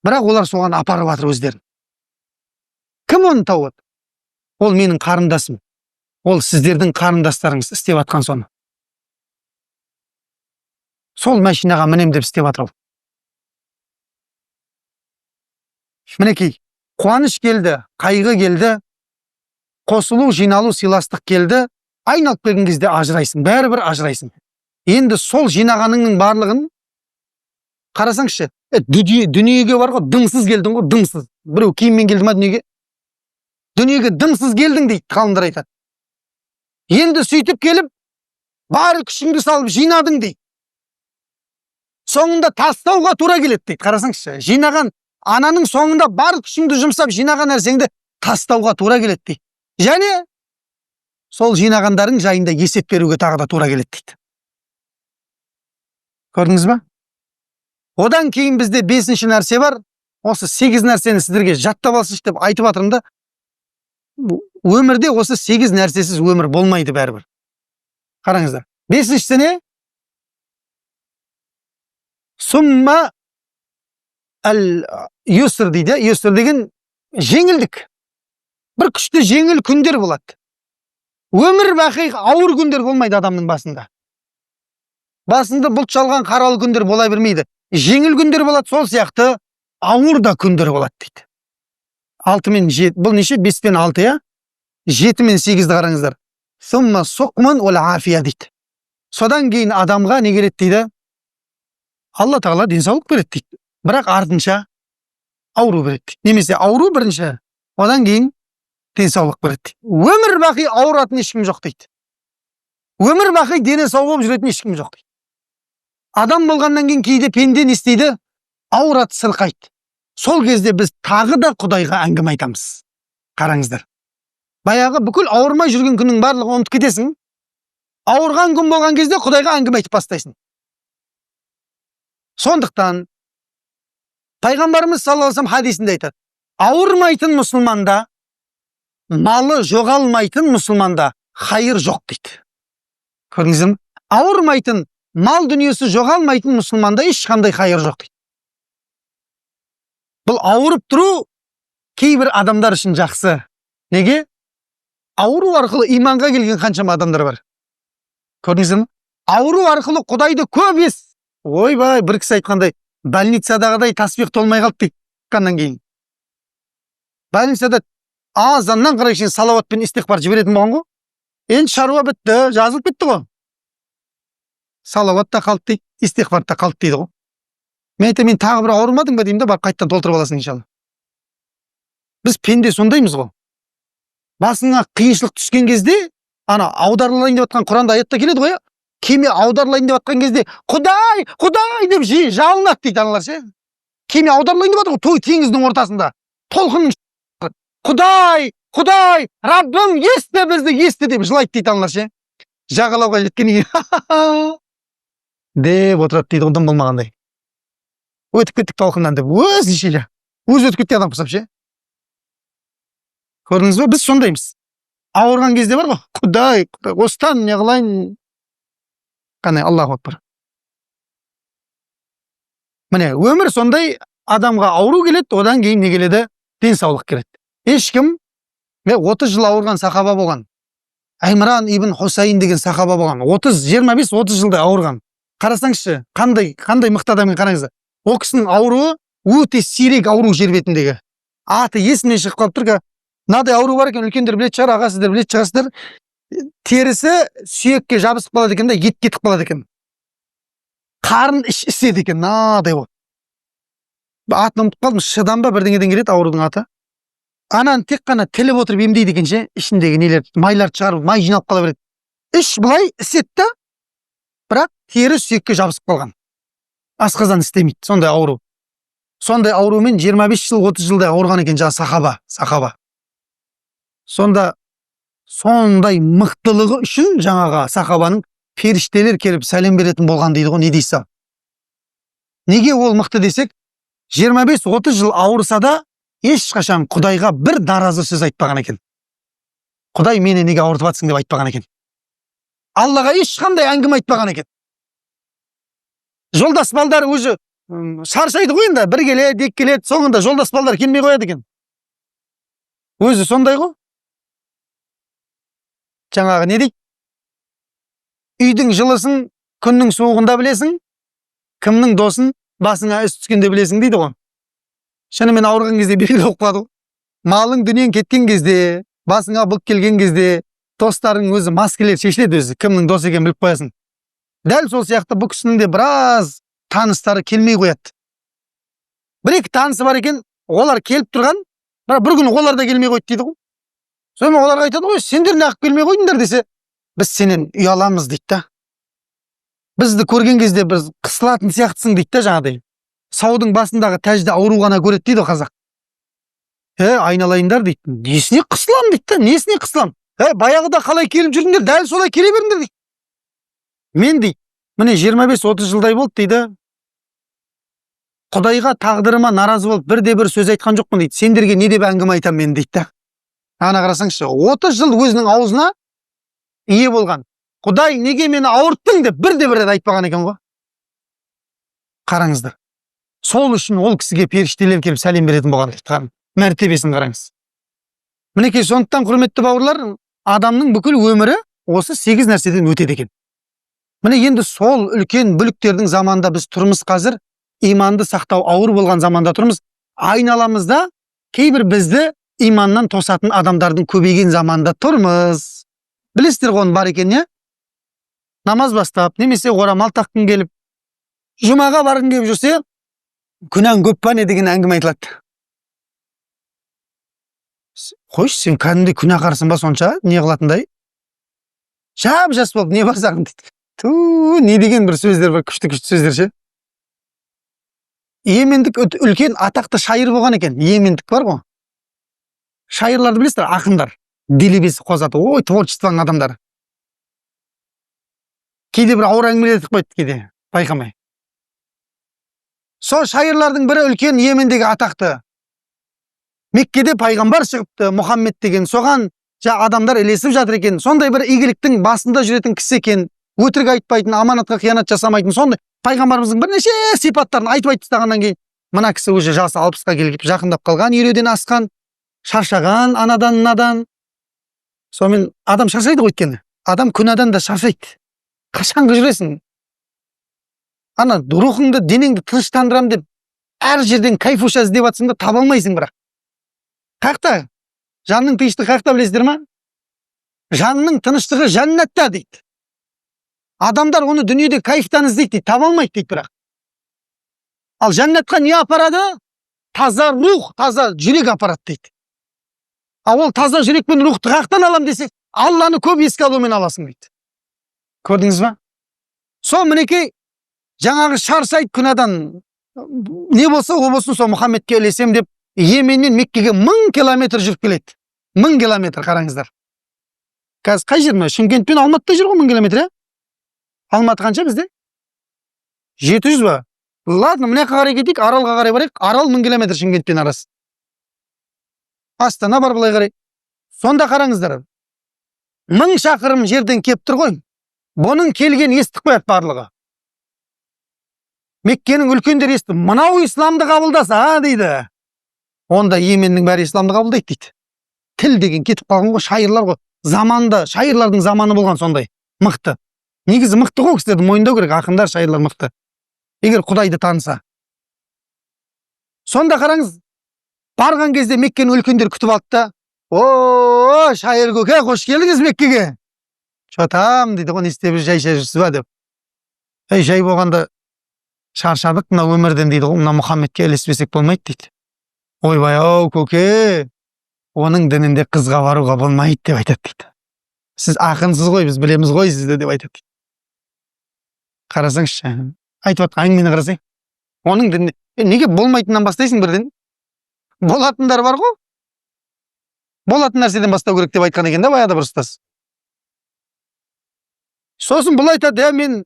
Бірақ олар соған апарып жатыр өздерін. Кім оны тауып? Ол менің қарындасым. Ол сіздердің қарындастарыңыз істеп атқан соны. Сол машинаға мінем деп істеп жатыр ол. Мінекей, қуаныш келді, қайғы келді, қосылу, жиналу, сыйластық келді, айналып келген кезде ажырайсың, бәрібір ажырайсың. Енді сол жинағаныңның барлығын қарасаңшы, дүниеге бар ғой, дымсыз келдің ғой, дымсыз. Біреу киіммен келді ма дүниеге? Дүниеге дымсыз келдің дейді, ғалымдар айтады. Енді сөйтіп келіп, бары күшіңді салып жинадың дейді. Соңында тастауға тура келеді дейді. Қарасаңызшы, жинаған ананың соңында бар күшіңді жұмсап жинаған нәрсеңді тастауға тура келеді дейді. Және сол жинағандарың жайында есеп беруге тағы да тура келеді дейді. Көрдіңіз ба? Одан кейін бізде 5-ші нәрсе бар. Осы 8 нәрсені сіздерге жаттап алсыншы деп айтып жатырмын да. Өмірде осы 8 нәрсесіз өмір болмайды бәрібір. Қараңыздар. 5-шісі не? Сумма al-yusr дейді. Юср деген жеңілдік. Бір күшті жеңіл күндер болады. Өмір бақи ауыр күндер болмайды адамның басында. Басында бұлт шалған қаралы күндер бола бермейді. Жеңіл күндер болады, сол сияқты ауыр да күндер болады дейді. 6 мен 7, бұл неше? 5 пен 6, я? 7 мен 8-ді қараңыздар. Сумма суқман уал афия дейді. Содан кейін адамға не керек дейді? Алла тағала денсаулық береді дейді. Бірақ артынша ауру береді дейді. Немесе ауру бірінші, одан кейін денсаулық береді дейді. Өмір бақи ауыратын ешкім жоқ дейді. Өмір бақи дене сау болып жүретін ешкім жоқ дейді. Адам болғаннан кейін кейде пенде не істейді? Ауырады, сырқайды. Сол кезде біз тағы да Құдайға әңгіме айтамыз. Қараңыздар. Баяғы бүкіл ауырмай жүрген күннің барлығын ұмытып кетесің. Ауырған күн болған кезде Құдайға әңгіме айтып бастайсың. Сондықтан Пайғамбарымыз саллаллаху алейхи ва саллям хадисінде айтады: ауырмайтын мұсылманда, малы жоғалмайтын мұсылманда хайыр жоқ дейді. Көрдіңіздер ме? Ауырмайтын, мал дүниесі жоғалмайтын мұсылманда ешқандай хайыр жоқ дейді. Бұл ауырып тұру кейбір адамдар үшін жақсы. Неге? Ауру арқылы иманға келген қаншама адамдар бар. Көрдіңіздер ме? Ауру арқылы Құдайды көп ес. Ойбай, бір кісі айтқандай, больницадағыдай тасбих толмай қалды дейді. Қаннан кейін. Больницада азаннан қарай шейін салауат пен истиғфар жіберетін болған ғой. Енді шаруа бітті, жазылып бітті ғой. Салауат та қалды дейді, истиғфар та қалды дейді ғой. Мен тағы бір ауырмадың ба деймін да, барып қайттан толтырып аласың иншалла. Біз пенде сондаймыз ғой. Басыңа қиыншылық түскен кезде, ана аударылайын деп жатқан Құранда аятта келеді ғой. Кеме аударылайын деп жатқан кезде, Құдай, Құдай деп жалынады дейді аналар ше. Кеме аударылайын деп жатыр ғой, той теңіздің ортасында. Толқын Құдай, Құдай, Раббым, есті бізді, есті деп жылайды дейді аналар ше. Жағалауға жеткеннен кейін деп отырады дейді, одан болмағандай. Өтіп кеттік толқыннан деп, өзінше өтіп кеткен адам құсап ше. Көрдіңіз бе? Біз сондаймыз. Ауырған кезде бар ғой, Құдай, осыдан не қылайын? Қане, Аллаху акбар. Міне, өмір сондай, адамға ауру келеді, одан кейін не келеді? Денсаулық келеді. Ешкім 30 жыл ауырған сахаба болған. Аймран ибн Хусайн деген сахаба болған. 25-30 жылда ауырған. Қарасаңызшы, қандай мықты адам екен, қараңыздар. Ол кісінің ауруы өте сирек ауру жер бетіндегі. Аты есімнен шығып қалып тұр. Мынадай ауру бар екен, үлкендер білетін шығар, аға сіздер білетін шығарсыздар. Терісі сүйекке жабысып қалады екен да, ет кетіп қалады екен. Қарын іседі екен, мынадай ғой. Атын ұмытып қалдым, шыдан ба бірдеңеден келеді аурудың аты. Ананы тек қана тіліп отырып емдейді екен ше, ішіндегі нелер, майларды шығарып, май жиналып қала береді. Іш былай ісетті, бірақ тері сүйекке жабысып қалған. Асқазан істемейді, сондай ауру. Сондай аурумен 25 жыл, 30 жылдай ауырған екен жаңа сахаба. Сонда сондай мықтылығы үшін жаңаға сахабаның періштелер келіп сәлем беретін болған дейді ғой, не дейсіз? Неге ол мықты десек, 25-30 жыл ауырса да ешқашан Құдайға бір наразы сөз айтпаған екен. Құдай мені неге ауыртып жатсың деп айтпаған екен. Аллаға ешқандай әңгіме айтпаған екен. Жолдас балдар өзі шаршайды ғой енді, бір келеді, екі келеді, соңында жолдас балдар келмей қояды екен. Өзі сондай ғой. Жаңағы не дейді? Үйдің жылысын күннің суығында білесің, кімнің досын басыңа іс түскенде білесің дейді ғой. Шынымен ауырған кезде белгілі болып қалады ғой. Малың дүниең кеткен кезде, басыңа бұлт келген кезде, достарың өзі маскелер шешіледі өзі, кімнің дос екенін біліп қоясың. Дәл сол сияқты бұл кісінің де біраз таныстары келмей қояды. Бір-екі танысы бар екен, олар келіп тұрған, бір күн олар да келмей қойды дейді ғой. Сонымен оларға айтады ғой, сендер неғып келмей қойдыңдар десе, Biz senen uyalamız deydi da. Bizdi көрген кезде biz қысылатын сияқтысың дейді да жаңағыдай. Саудың басындағы тәжді аурухана көреді дейді қазақ. Айналайындар дейді. Несіне қысылам дейді да, несіне қысылам? Баяғыда қалай келіп жүрдіңдер, дәл солай келе беріңдер дейді. Мен дейді, міне 25-30 жылдай болды дейді. Құдайға тағдырыма наразы болып бірде-бір сөз айтқан жоқпын дейді. Сендерге не деп әңгіме айтам мен дейді да. Ана қарасаңшы, 30 жыл өзінің аузына ие болған. Құдай неге мені ауырттың деп бірде-бір рет айтпаған екен ғой. Қараңыздар. Сол үшін ол кісіге періштелер келіп сәлем беретін болған. Мәртебесін қараңыз. Мінекей сондықтан құрметті бауырлар, адамның бүкіл өмірі осы 8 нәрседен өтеді екен. Міне енді сол үлкен бүліктердің заманда біз тұрмыз қазір, иманды сақтау ауыр болған заманда тұрмыз. Айналамызда кейбір бізді иманнан тосатын адамдардың көбейген заманда тұрмыз. Білесіздер ғой бар екен, не? Намаз бастап, немесе орамал таққың келіп, жұмаға барғың келіп жүрсе, күнәң көп па не деген әңгіме айтылады. Қойшы, сен кәдімгідей күнәқарсың ба сонша, не қылатындай? Жап-жас болып не барсағың дейді. Не деген бір сөздер бар, күшті-күшті сөздер ше. Йемендік үлкен атақты шайыр болған екен. Йемендік бар ғой. Шайырларды білесіздер, ақындар. Делебесі қозаты, ой, творчествоның адамдары. Кейде бір ауыр әңгімелер етіп қойды кейде, байқамай. Сол шайырлардың бірі үлкен Йемендегі атақты. Меккеде пайғамбар шығыпты, Мұхаммед деген, соған адамдар ілесіп жатыр екен. Сондай бір игіліктің басында жүретін кісі екен, өтірік айтпайтын, аманатқа қиянат жасамайтын, сондай пайғамбарымыздың бірнеше сипаттарын айтып тастағаннан кейін, мына кісі уже жасы 60-қа келіп жақындап қалған, ереуден асқан, шаршаған, анадан мынадан. Сонымен адам шаршайды ғой өйткені. Адам күнәдан да шаршайды. Қашанғы жүресің? Ана рухыңды, денеңді тыныштандырам деп, әр жерден кайфуша іздеп жатсың да таба алмайсың бірақ. Қақта? Жанның тыныштығы қақта білесіздер ма? Жанның тыныштығы жәннатта дейді. Адамдар оны дүниеде кайфтан іздейді дейді, таба алмайды дейді бірақ. Ал жәннатқа не апарады? Таза рух, таза жүрек апарады дейді. Ал ол таза жүрек пен рухты қақтан алам десек, Алланы көп еске алумен аласың дейді. Көрдіңіз ба? Сол мінекей жаңағы шаршайды күнәдан. Не болса, о болсын, сол Мұхаммедке ілесем деп, Йеменнен Меккеге 1000 километр жүріп келеді. 1000 километр, қараңыздар. Қазір қай жер ме? Шымкент пен Алматыда жүр ғой 1000 километр, Алматы қанша бізде? 700 ба? Ладно, мына қарай кетейік, Аралға қарай барайық. Арал 1000 километр Шымкентпен арасы. Астана бар былай қарай. Сонда қараңыздар. 1000 шақырым жерден кеп тұр ғой. Бұның келген естіп қояды барлығы. Меккенің үлкендері естіп, мынау исламды қабылдаса, дейді. Онда Йеменнің бәрі исламды қабылдайды дейді. Тіл деген кетіп қалған ғой, шайырлар ғой. Заманда, шайырлардың заманы болған сондай. Мықты. Негізі мықты ғой, кісілерді мойындау керек, ақындар, шайырлар мықты. Егер Құдайды таныса. Сонда қараңыз, барған кезде Меккені үлкендер күтіп алды да, о, шайыр көке, қош келдіңіз Меккеге. Шотам, дейді ғой, не істеп жүрсіз ба деп. Жай болғанда шаршадық, мына өмірден дейді ғой, мына Мұхаммедке ілеспесек болмайды дейді. Ойбай, ау, көке, оның дінінде қызға баруға болмайды деп айтады дейді. Сіз ақынсыз ғой, біз білеміз ғой сізді деп айтады дейді. Қарасаңызшы, айтып атқан әңгімені қарасаң. Оның дінінде, неге болмайтыннан бастайсың бірден? Болатындар бар ғой. Болатын нәрседен бастау керек деп айтқан екен да баяғыда бір ұстаз. Сосын бұл айтады, мен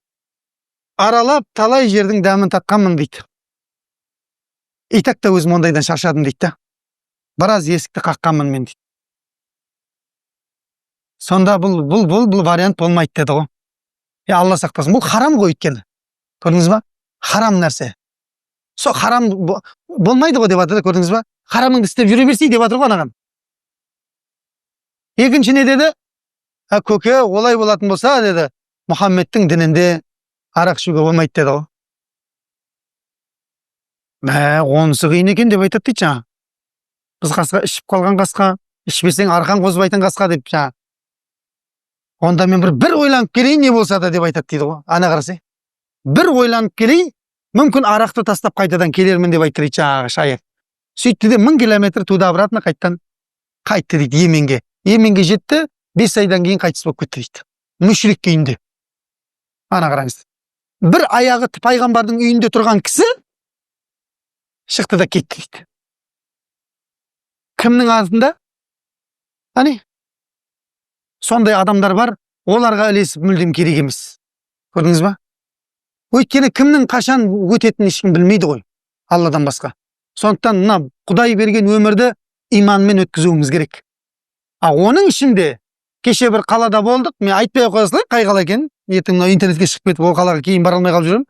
аралап талай жердің дәмін татқанмын дейді. Итак та өзім ондайдан шаршадым дейді. Біраз есікті қаққанмын мен дейді. Сонда бұл вариант болмайды деді ғой. Алла сақтасын, бұл харам ғой өйткені. Көрдіңіз ба? Харам нәрсе. Со харам болмайды ғой деп жатыр, көрдіңіз ба? Харамыңды істеп жүре берсей деп жатыр ғой анаған. Екінші не деді? Көке, олай болатын болса, деді, Мұхаммедтің дінінде арақ ішуге болмайды деді ғой. Онысы қиын екен деп айтады дейді жаңа. Біз қасқа ішіп қалған қасқа, ішпесең арқан қозбайтын қасқа деп жаңа. Онда мен бір ойланып келейін не болса да деп айтады дейді ғой. Ана қарасай. Бір ойланып келейін, мүмкін арақты тастап қайтадан келермін деп айтты дейді жаңағы шайыр. Сөйтті де 1000 километр туда обратно қайтты дейді Йеменге. Йеменге жетті, 5 айдан кейін қайтыс болып кетті дейді. Müşrik kүйінде. Ана қараңыз. Bir аяғы пайғамбардың үйінде тұрған кісі шықты да кетті дейді. Кімнің артында? Ане, сондай адамдар бар, оларға ілесіп мүлдем керек емес. Көрдіңіз ба? Өйткені кімнің қашан өтетінін ешкім білмейді ғой, Алладан басқа. Сондықтан мына Құдай берген өмірді иманмен өткізуіміз керек. Оның ішінде кеше бір қалада болдық, мен айтпай қоя салайын, қай қала екенін, ертең интернетке шығып кетіп, ол қалаға кейін бара алмай қалып жүремін.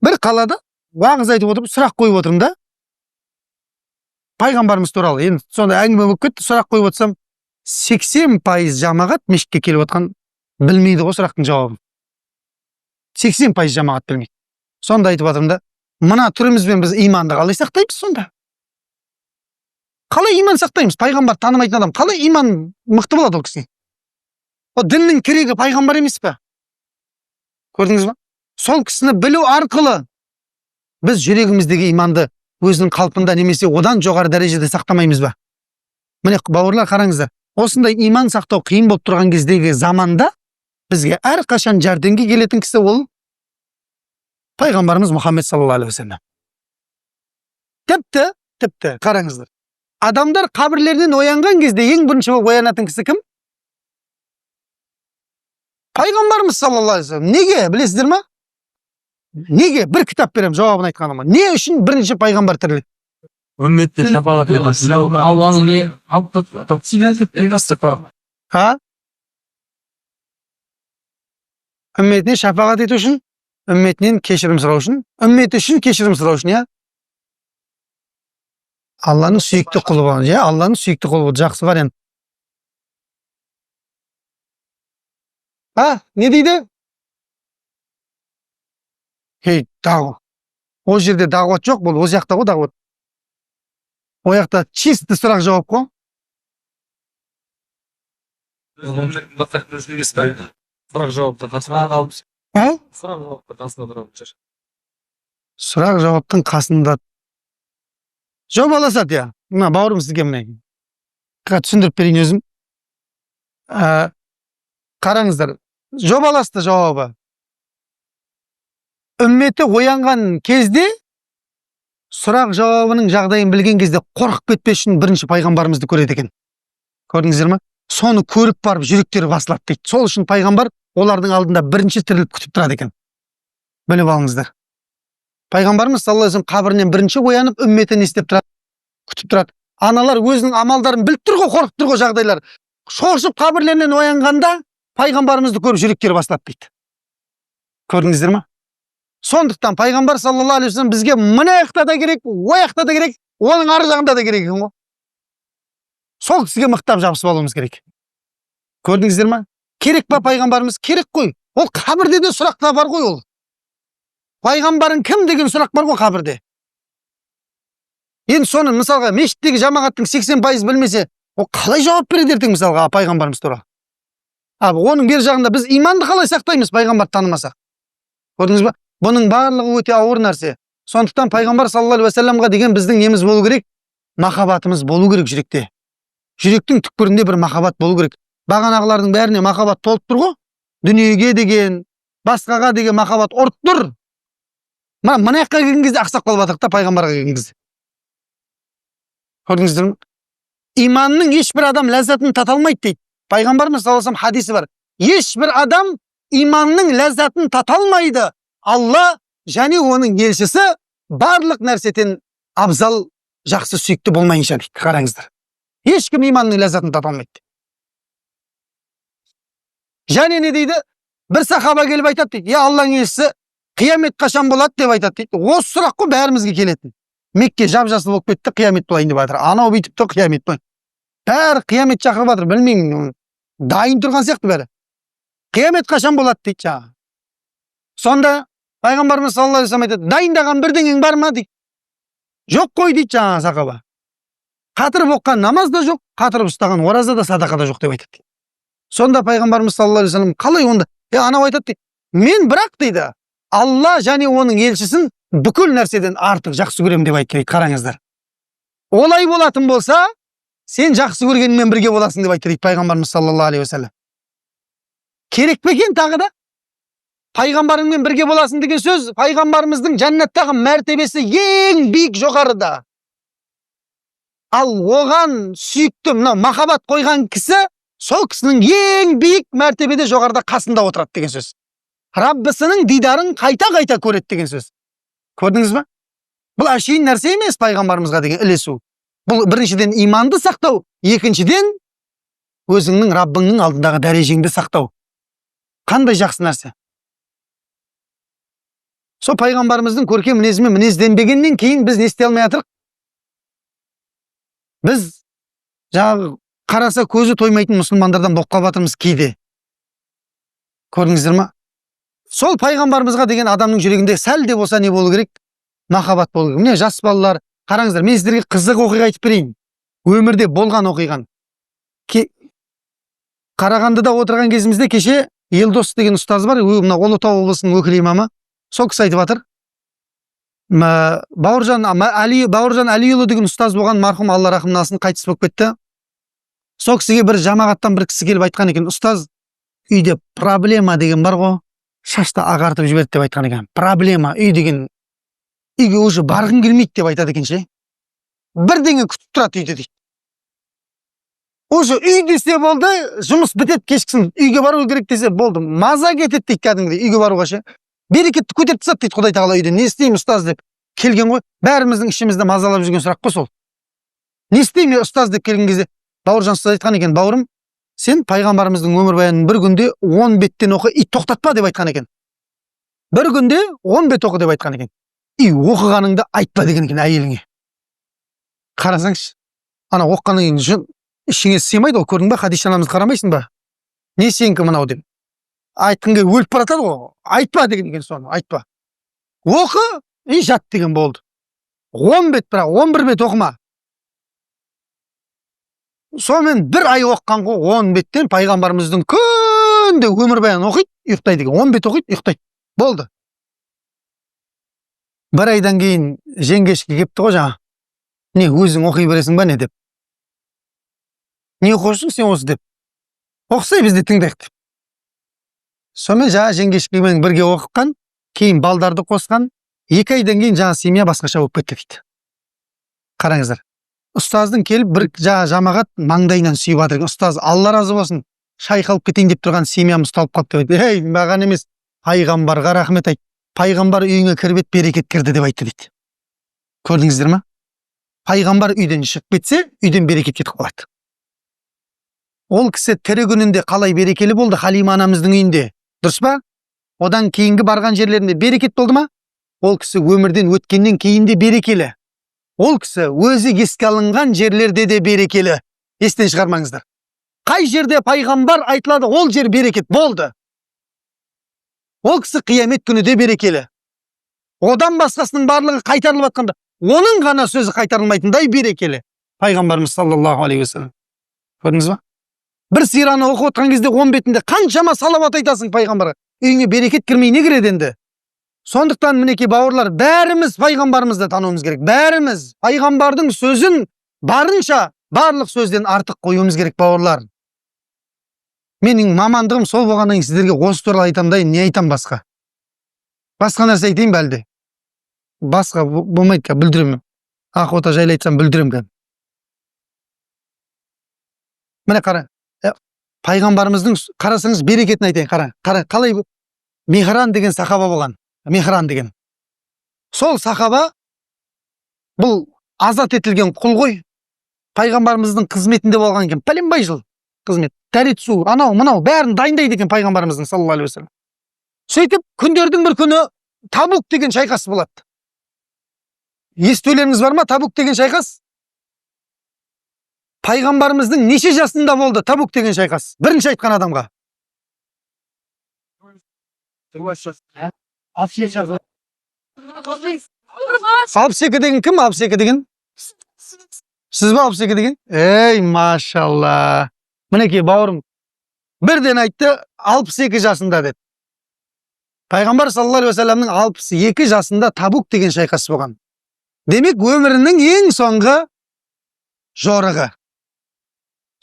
Бір қалада уағыз айтып отырып, сұрақ қойып отырмын да, пайғамбарымыз туралы. Енді сонда әңгіме болып кетті, сұрақ қойып отырсам, 80% жамағат мешітке келіп отқан білмейді ғой сұрақтың жауабын. 80% жамағат білмейді. Сонда айтып отырмын да, мына түрімізбен біз иманды қалай сақтаймыз сонда? Қалай иман сақтаймыз? Пайғамбар танымайтын адам қалай иман мықты болады ол кісіге? О діннің тірегі пайғамбар емес пе? Көрдіңіз ба? Сол кісіні білу арқылы біз жүрегіміздегі иманды өзінің қалпында немесе одан жоғары дәрежеде сақтамаймыз ба? Міне бауырлар, қараңыздар. Осындай иман сақтау қиын болып тұрған кездегі заманда бізге әрқашан жәрдемге келетін кісі ол пайғамбарымыз Мұхаммед саллаллаху алейхи ва саллям. Тіпті қараңыздар. Адамдар қабірлерінен оянған кезде ең бірінші оянатын кісі кім? Пайғамбарымыз саллаллаху алейхи ва саллям. Неге? Білесіздер ма? Неге? Bir kitap берем жауабын айтқаныма. Не үшін бірінші пайғамбар тіріледі? Үмметте шапағат етіңіз. Алланың Үмметіне шапағат ету үшін, үмметінен кешірім сұрау үшін, үмметі үшін кешірім сұрау үшін, я? Алланың сүйікті құлы болған, я? Алланың сүйікті құлы болды, жақсы вариант. Не дейді? Дағуат. Ол жерде дағуат жоқ, бұл о жақта ғой дағуат. О жақта чисті сұрақ жауап қой. Сұрақ жауаптың қасында қалып. Сұрақ жауаптың қасында. Жобаласады, я. Мына бауырым сізге мына. Түсіндіріп берейін өзім. Қараңыздар. Жобаласты жауабы. Үмметі оянған кезде, сұрақ жауабының жағдайын білген кезде қорқып кетпес үшін бірінші пайғамбарымызды көреді екен. Көрдіңіздер ме? Соны көріп барып жүректері басылады дейді. Сол үшін пайғамбар олардың алдында бірінші тіріліп күтіп тұрады екен. Біліп алыңыздар. Пайғамбарымыз саллаллаху алейхи ва саллям қабірінен бірінші оянып, үмметі не істеп тұрады? Күтіп тұрады. Аналар өзінің амалдарын біліп тұр ғой, қорқып тұр ғой жағдайлар. Шошып қабірлерінен оянғанда пайғамбарымызды көріп жүректері басылады дейді. Көрдіңіздер ме? Сондықтан пайғамбар саллаллаху алейхи ва саллям бізге мына жақта да керек, о жақта да керек, оның ар жағында да керек екен ғой. Сол кісіге мықтап жабысып алуымыз керек. Көрдіңіздер ме? Керек па пайғамбарымыз? Керек қой. Ол қабірде де сұрақта бар ғой ол. Пайғамбарың кім деген сұрақ бар ғой қабірде. Енді соны мысалға мешіттегі жамағаттың 80% білмесе, ол қалай жауап береді ертең мысалға пайғамбарымыз туралы? Оның бер жағында біз иманды қалай сақтаймыз пайғамбар танымасақ? Көрдіңіз ба? Бұның барлығы өте ауыр нәрсе. Сондықтан пайғамбар саллаллаху алейхи ва саллямға деген біздің неміз болу керек, махаббатымыз болу керек жүректе. Жүректің түкпірінде бір махаббат болу керек. Бағанағылардың бәріне махаббат толып тұр ғой. Дүниеге деген, басқаға деген махаббат ұрып тұр. Мына жаққа келген кезде ақсап қалып жатыр да пайғамбарға келген кезде. Көрдіңіздер ме? Иманның ешбір адам ләззатын тата алмайды дейді. Пайғамбарымыз саллаллаху алейхи ва саллям хадисі бар. Ешбір адам иманның ләззатын тата алмайды. Алла және оның елшісі барлық нәрседен абзал, жақсы, сүйікті болмайынша дейді. Қараңыздар. Ешкім иманның ләззатын тата алмайды. Және не дейді? Бір сахаба келіп айтады дейді. Я Алланың елшісі, қиямет қашан болады деп айтады дейді. Осы сұрақ қой бәрімізге келетін. Мекке жап-жасыл болып кетті, қиямет болайын деп жатыр. Анау бүйтіп тұр, қиямет болайын. Бәрі қиямет шақырып жатыр, білмеймін. Дайын тұрған сияқты бәрі. Қиямет қашан болады дейді жаңағы. Сонда пайғамбарымыз саллаллаху алейхи ва саллям айтады, дайындаған бірдеңең бар ма дейді. Жоқ қой дейді жаңағы сахаба. Қатырып оққан намаз да жоқ, қатырып ұстаған ораза да, садақа да жоқ деп айтады. Сонда пайғамбарымыз саллаллаху алейхи ва саллям қалай онда? Анау айтады дейді. Мен бірақ дейді, Алла және оның елшісін бүкіл нәрседен артық жақсы көремін деп айтты дейді. Қараңыздар. Олай болатын болса, Sen жақсы көргеніңмен бірге боласың деп айтты дейді пайғамбарымыз саллаллаху алейхи вассалам. Керек пе екен тағы да? Пайғамбарыңмен бірге боласың деген сөз, пайғамбарымыздың жәннаттағы мәртебесі ең биік жоғарыда. Ал оған сүйікті, мынау махаббат қойған кісі, сол кісінің ең биік мәртебеде жоғарыда қасында отырады деген сөз. Раббысының дидарын қайта-қайта көреді деген сөз. Көрдіңіз ба? Бұл әшейін нәрсе емес пайғамбарымызға деген ілесу. Бұл біріншіден иманды сақтау, екіншіден өзіңнің Раббыңның алдындағы дәрежеңді сақтау. Қандай жақсы нәрсе. Сол пайғамбарымыздың көркем мінезімен мінезденбегеннен кейін біз не істей алмай жатырық? Біз жаңағы қараса көзі тоймайтын мұсылмандардан болып қалып жатырмыз кейде. Көрдіңіздер ма? Сол пайғамбарымызға деген адамның жүрегінде сәл де болса не болу керек? Махаббат болу керек. Міне жас балалар, қараңыздар, мен сіздерге қызық оқиға айтып берейін. Өмірде болған оқиған. Қарағандыда отырған кезімізде кеше Елдос деген ұстаз бар, мына Ұлытау облысының өкілі имамы. Сол кісі айтып жатыр. Бауыржан Әлиұлы деген ұстаз болған, марқұм, Алла рахымына алсын, қайтыс болып кетті. Сол кісіге бір жамағаттан бір кісі келіп айтқан екен, ұстаз, үйде проблема деген бар ғой, шашты ағартып жіберді деп айтқан екен. Проблема, үй деген, үйге уже барғың келмейді деп айтады екен ше. Бірдеңе күтіп тұрады үйде дейді. Уже үй десе болды, жұмыс бітеді, кешкісін үйге бару керек десе болды, маза кетеді дейді кәдімгідей үйге баруға ше. Берекетті көтеріп тастады дейді Құдай тағала үйде. Не істеймін ұстаз деп келген ғой, бәріміздің ішімізде мазалап жүрген сұрақ қой сол. Не істеймін ұстаз деп келген кезде Бауыржан ұстаз айтқан екен, бауырым, сен пайғамбарымыздың өмірбаянын бір күнде 10 беттен оқы, и тоқтатпа деп айтқан екен. Бір күнде 10 бет оқы деп айтқан екен. И оқығаныңды айтпа деген екен әйеліңе. Қарасаңшы, ана оққаннан кейін ішіңе сыймайды ғой, көрдің ба, Хадиша анамызды қарамайсың ба? Не сенікі мынау деп. Айтқанға өліп баратады ғой. Айтпа деген екен соны, айтпа. Оқы, и жат деген болды. 10 бет, бірақ 11 бет оқыма. Сонымен бір ай оққан ғой, 10 беттен пайғамбарымыздың күнде өмірбаян оқиды, ұйықтайды екен. 10 бет оқиды, ұйықтайды. Болды. Бір айдан кейін жеңгешке кепті ғой жаңа. Не, өзің оқи бересің ба не деп. Не оқырсың сен осы деп. Оқысай бізде тыңдайық деп. Сонымен жаңа жеңгешкемен бірге оқыған, кейін балдарды қосқан, 2 айдан кейін жаңа семья басқаша болып кетті дейді. Қараңыздар. Ұстаздың келіп бір жамағат маңдайынан сүйіп жатыр. Ұстаз, Алла разы болсын, шайқалып кетейін деп тұрған семьямыз талып қалыпты деп айтты. Ей, маған емес, пайғамбарға рахмет айт. Пайғамбар үйіңе кіріп ет, берекет кірді деп айтты дейді. Көрдіңіздер ме? Пайғамбар үйден шығып кетсе, үйден берекет кетіп қалады. Ол кісі тірі күнінде қалай берекелі болды Халима анамыздың үйінде. Дұрыс па? Одан кейінгі барған жерлерінде берекет болды ма? Ол кісі өмірден өткеннен кейін де берекелі. Ол кісі өзі еске алынған жерлерде де берекелі. Естен шығармаңыздар. Қай жерде пайғамбар айтылады, ол жер берекет болды. Ол кісі қиямет күні де берекелі. Одан басқасының барлығы қайтарылып жатқанда, оның ғана сөзі қайтарылмайтындай берекелі. Пайғамбарымыз саллаллаху алейхи вассалам. Көрдіңіз ба? Бір сираны оқып отқан кезде 10 бетінде қаншама салауат айтасың пайғамбарға. Үйіңе берекет кірмей не кіреді енді? Сондықтан мінекей бауырлар, бәріміз пайғамбарымызды тануымыз керек. Бәріміз пайғамбардың сөзін барынша барлық сөзден артық қоюымыз керек бауырлар. Менің мамандығым сол болғаннан кейін сіздерге осы туралы айтамын, не айтам басқа? Басқа нәрсе айтайын ба әлде? Басқа болмайды, бүлдіремін. Ақота жайлы айтсам бүлдіремін. Міне қара. Пайғамбарымыздың қарасаңыз берекетін айтайын, қара. Қалай Мехран деген сахаба болған. Мехран деген. Сол сахаба бұл азат етілген құл ғой. Пайғамбарымыздың қызметінде болған екен. Пәленбай жыл қызмет. Дәрет су, анау, мынау бәрін дайындайды екен пайғамбарымыздың саллаллаху алейхи вассалам. Сөйтіп күндердің бір күні Табук деген шайқас болады. Естулеріңіз бар ма Табук деген шайқас? Пайғамбарымыздың неше жасында болды Табук деген шайқас? Бірінші айтқан адамға. 62 деген кім? 62 деген? Сіз ба 62 деген? Ей, машалла. Мінекей бауырым, бірден айтты 62 жасында деді. Пайғамбар саллаллаху алейхи вассаламның 62 жасында Табук деген шайқас болған. Демек, өмірінің ең соңғы жорығы.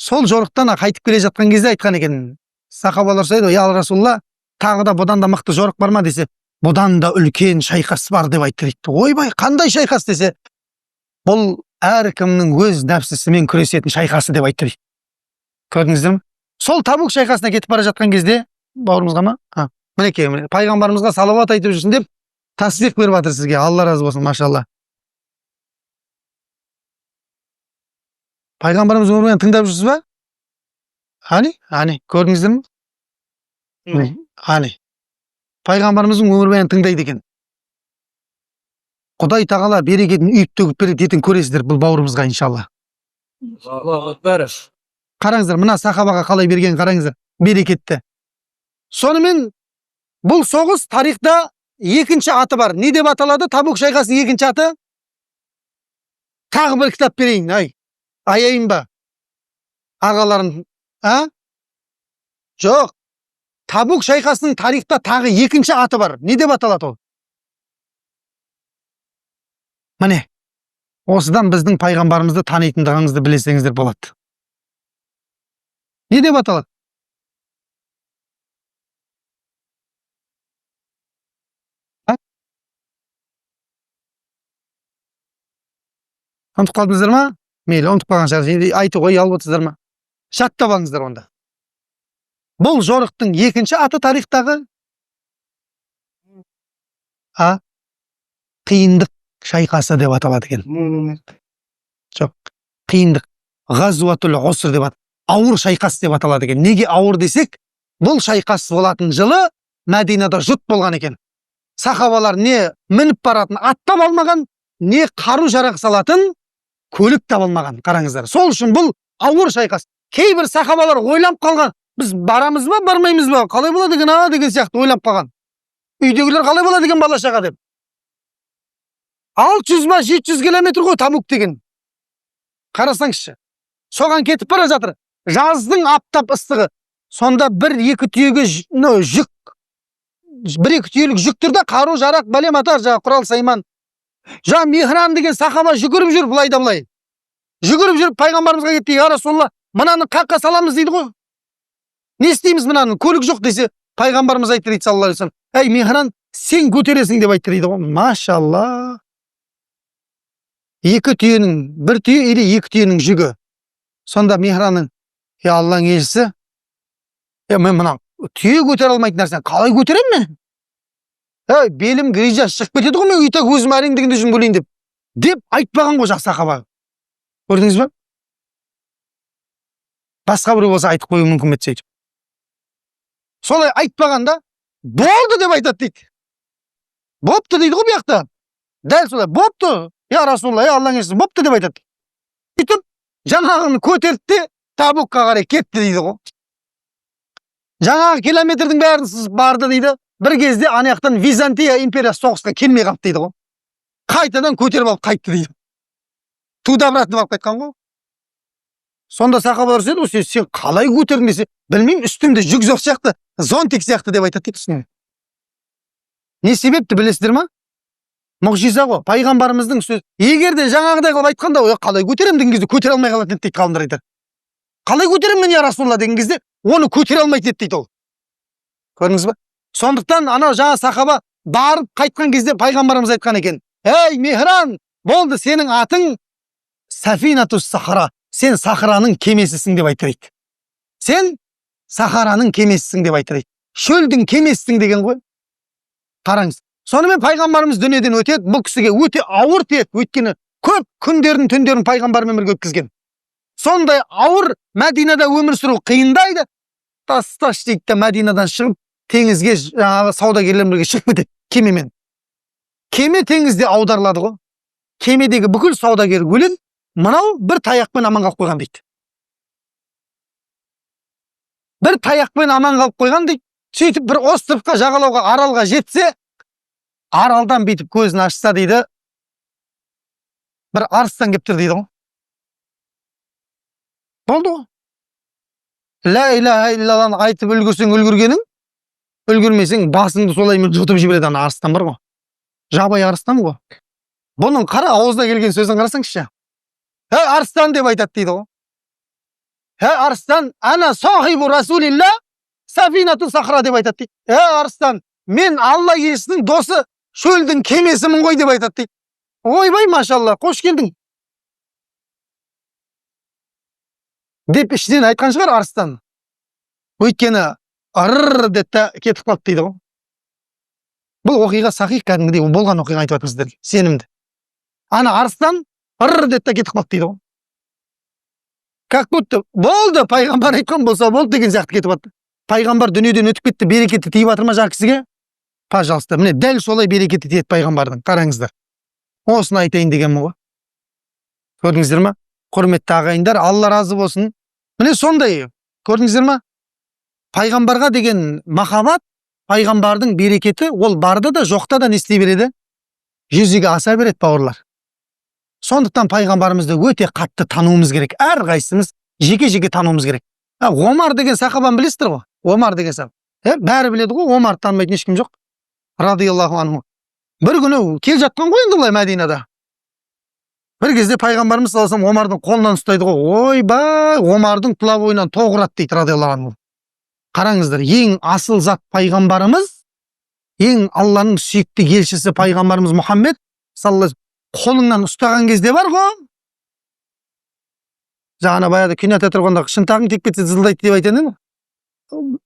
Сол жорықтан қайтып келе жатқан кезде айтқан екен. Сахабалар сөйледі, я Расулалла, тағы да бұдан да мықты жорық бар ма десе, бұдан да үлкен шайқас бар деп айтты дейді. Ойбай, қандай шайқас десе, бұл әркімнің өз нәпсісімен күресетін шайқасы деп айтты дейді. Көрдіңіздер ме? Сол Табук шайқасына кетіп бара жатқан кезде, бауырымызға ма? Мінекей, пайғамбарымызға салауат айтып жүрсін деп тасбих беріп жатыр сізге. Алла разы болсын, машалла. Пайғамбарымыз өмірмен тыңдап жүрсіз ба? Ани, көрдіңіздер ме? Ани. Пайғамбарымыздың өмірмен тыңдайды екен. Құдай тағала берекетін үйіп төгіп береді, ертең көресіздер бұл бауырымызға иншалла. Allahu Ekber. Қараңыздар, мына сахабаға қалай берген, қараңыздар, берекетті. Сонымен бұл соғыс тарихта екінші аты бар. Не деп аталады? Табук шайқасының екінші аты? Тағы бір кітап берейін, аяйын ба? Ағаларым, Жоқ. Табук шайқасының тарихта тағы екінші аты бар. Не деп аталады ол? Міне, осыдан біздің пайғамбарымызды танитындығыңызды білесеңіздер болады. Не деп аталады? Ұмытып қалдыңыздар ма? Мейлі, ұмытып қалған шығар. Айту ғой, алып отырсыздар ма? Жаттап алыңыздар онда. Бұл жорықтың екінші аты тарихтағы қиындық шайқасы деп аталады екен. Жоқ, қиындық. Ғазватул уср деп аталады. Ауыр шайқас деп аталады екен. Неге ауыр десек, бұл шайқас болатын жылы Мәдинада жұт болған екен. Сахабалар не мініп баратын ат таба алмаған, не қару жарақ салатын көлік таба алмаған. Қараңыздар. Сол үшін бұл ауыр шайқас. Кейбір сахабалар ойлап қалған, біз барамыз ба, бармаймыз ба, қалай болады екен, деген сияқты ойлап қалған. Үйдегілер қалай болады деген бала шаға деп. 600 ба 700 километр ғой Табук деген. Қарасаңызшы. Соған кетіп бара жатыр. Жаздың аптап ыстығы. Сонда бір-екі түйеге жүк. Бір-екі түйелік жүктерде қару жарақ, бәле матар, құрал сайман. Михран деген сахаба жүгіріп жүр, бұлай да бұлай. Жүгіріп жүріп пайғамбарымызға кетті. Я Расулалла, мынаны қаққа саламыз дейді ғой. Не істейміз мынаны? Көлік жоқ десе, пайғамбарымыз айтты дейді саллаллаху алейхи вассалам. Әй Михран, сен көтересің деп айтты дейді ғой. Машалла. Екі түйенің, бір түйе или екі түйенің жүгі. Сонда Михранның, Алланың елшісі, мен мына түйе көтер алмайтын нәрсені қалай көтерем мен? Белім грижа шығып кетеді ғой, мен үйтак өзім әреңдігінде жүн бөлейін деп айтпаған ғой жақ сахаба. Көрдіңіз ба? Басқа біреу болса айтып қою мүмкін етсе. Солай айтпағанда, болды деп айтады дейді. Бопты дейді ғой бұяқта. Дәл солай, бопты. Я Расулалла, Алланың елшісі, бопты деп айтады. Сөйтіп, жаңағын көтерді, Табукқа қарай кетті дейді ғой. Жаңағы километрдің бәрін сыз барды дейді. Бір кезде анаяқтан Византия империясы соғысқа келмей қалды дейді ғой. Қайтадан көтеріп алып қайтты дейді. Туда обратно алып қайтқан ғой. Сонда сахабалар сөйледі, сен қалай көтердің десе, білмеймін, үстімде жүк жоқ сияқты, зонтик сияқты деп айтады дейді үстіне. Не себепті білесіздер ма? Мұғжиза ғой, пайғамбарымыздың сөзі. Егер де жаңағыдай қылып айтқанда, қалай көтерем деген кезде көтере алмай қалады дейді ғалымдар айтады. Қалай көтерем мен, я Расулалла деген кезде, оны көтере алмайды дейді ол. Көрдіңіз ба? Сондықтан анау жаңа сахаба барып қайтқан кезде пайғамбарымыз айтқан екен. Ей Михран, болды, сенің атың Сафинатус Сахара. Сен Сахараның кемесісің деп айтырайды. Сен Сахараның кемесісің деп айтырайды. Шөлдің кемесісің деген ғой. Қараңыз. Сонымен пайғамбарымыз дүниеден өтеді. Бұл кісіге өте ауыр тиеді. Өйткені көп күндерін, түндерін пайғамбармен бірге өткізген. Сондай ауыр Мәдинада өмір сүру қиындайды. Тасташ дейді, Мәдинадан шығып, теңізге саудагерлермен бірге шығып кетеді кемемен. Кеме теңізде аударылады ғой. Кемедегі бүкіл саудагер өледі. Мынау бір таяқпен аман қалып қойған дейді. Бір таяқпен аман қалып қойған дейді. Сөйтіп бір островқа, жағалауға, аралға жетсе, аралдан бейтіп көзін ашса дейді, бір арыстан кептір дейді ғой. Болды ғой. Ла иляха иллалланы айтып үлгірсең үлгіргенің, үлгірмесең басыңды солаймен жұтып жібереді ана арыстан бар ғой. Жабай арыстан ғой. Бұның қара ауызына келген сөзін қарасаңызшы. Арыстан деп айтады дейді ғой. арыстан, ана сахибу расулилля сафинату сахра деп айтады дейді. Арыстан, мен Алла елшісінің досы шөлдің кемесімін ғой деп айтады дейді. Ойбай, машалла, қош келдің. Деп ішінен айтқан шығар арыстан. Өйткені ырррр деді кетіп қалды дейді ғой. Бұл оқиға сахих, кәдімгідей болған оқиға айтып жатырмын сіздерге, сенімді. Ана арыстан ырррр деді кетіп қалды дейді ғой. Как будто болды, пайғамбар айтқан болса болды деген сияқты кетіп жатты. Пайғамбар дүниеден өтіп кетті, берекеті тиіп жатыр ма жақ кісіге? Пожалуйста, міне дәл солай берекеті тиеді пайғамбардың. Қараңыздар. Осыны айтайын дегенмін ғой. Көрдіңіздер ма? Құрметті ағайындар, Алла разы болсын. Міне сондай. Көрдіңіздер ма? Пайғамбарға деген махаббат, пайғамбардың берекеті, ол барды да жоқта да не істей береді? Жүзеге аса береді, бауырлар. Сондықтан пайғамбарымызды өте қатты тануымыз керек. Әрқайсымыз жеке-жеке тануымыз керек. Омар деген сахабаны білесіздер ғой? Омар деген сахаба. Бәрі біледі ғой, Омарды танымайтын ешкім жоқ. Радиаллаху анху. Бір күні кел жатқан ғой енді былай Мәдинада. Бір кезде пайғамбарымыз саллаллаху алейхи Омардың қолынан ұстайды ғой. Ойбай, Омардың тұла бойынан тоқ ұрады дейді радиаллаху анху. Қараңыздар, ең асыл зат пайғамбарымыз, ең Алланың сүйікті елшісі пайғамбарымыз Мұхаммед саллаллаху алейхи қолыңнан ұстаған кезде бар ғой. Жаңа баяғыда күнәта тұрғанда шынтағың тек кетсе зылдайды деп айтатын еді.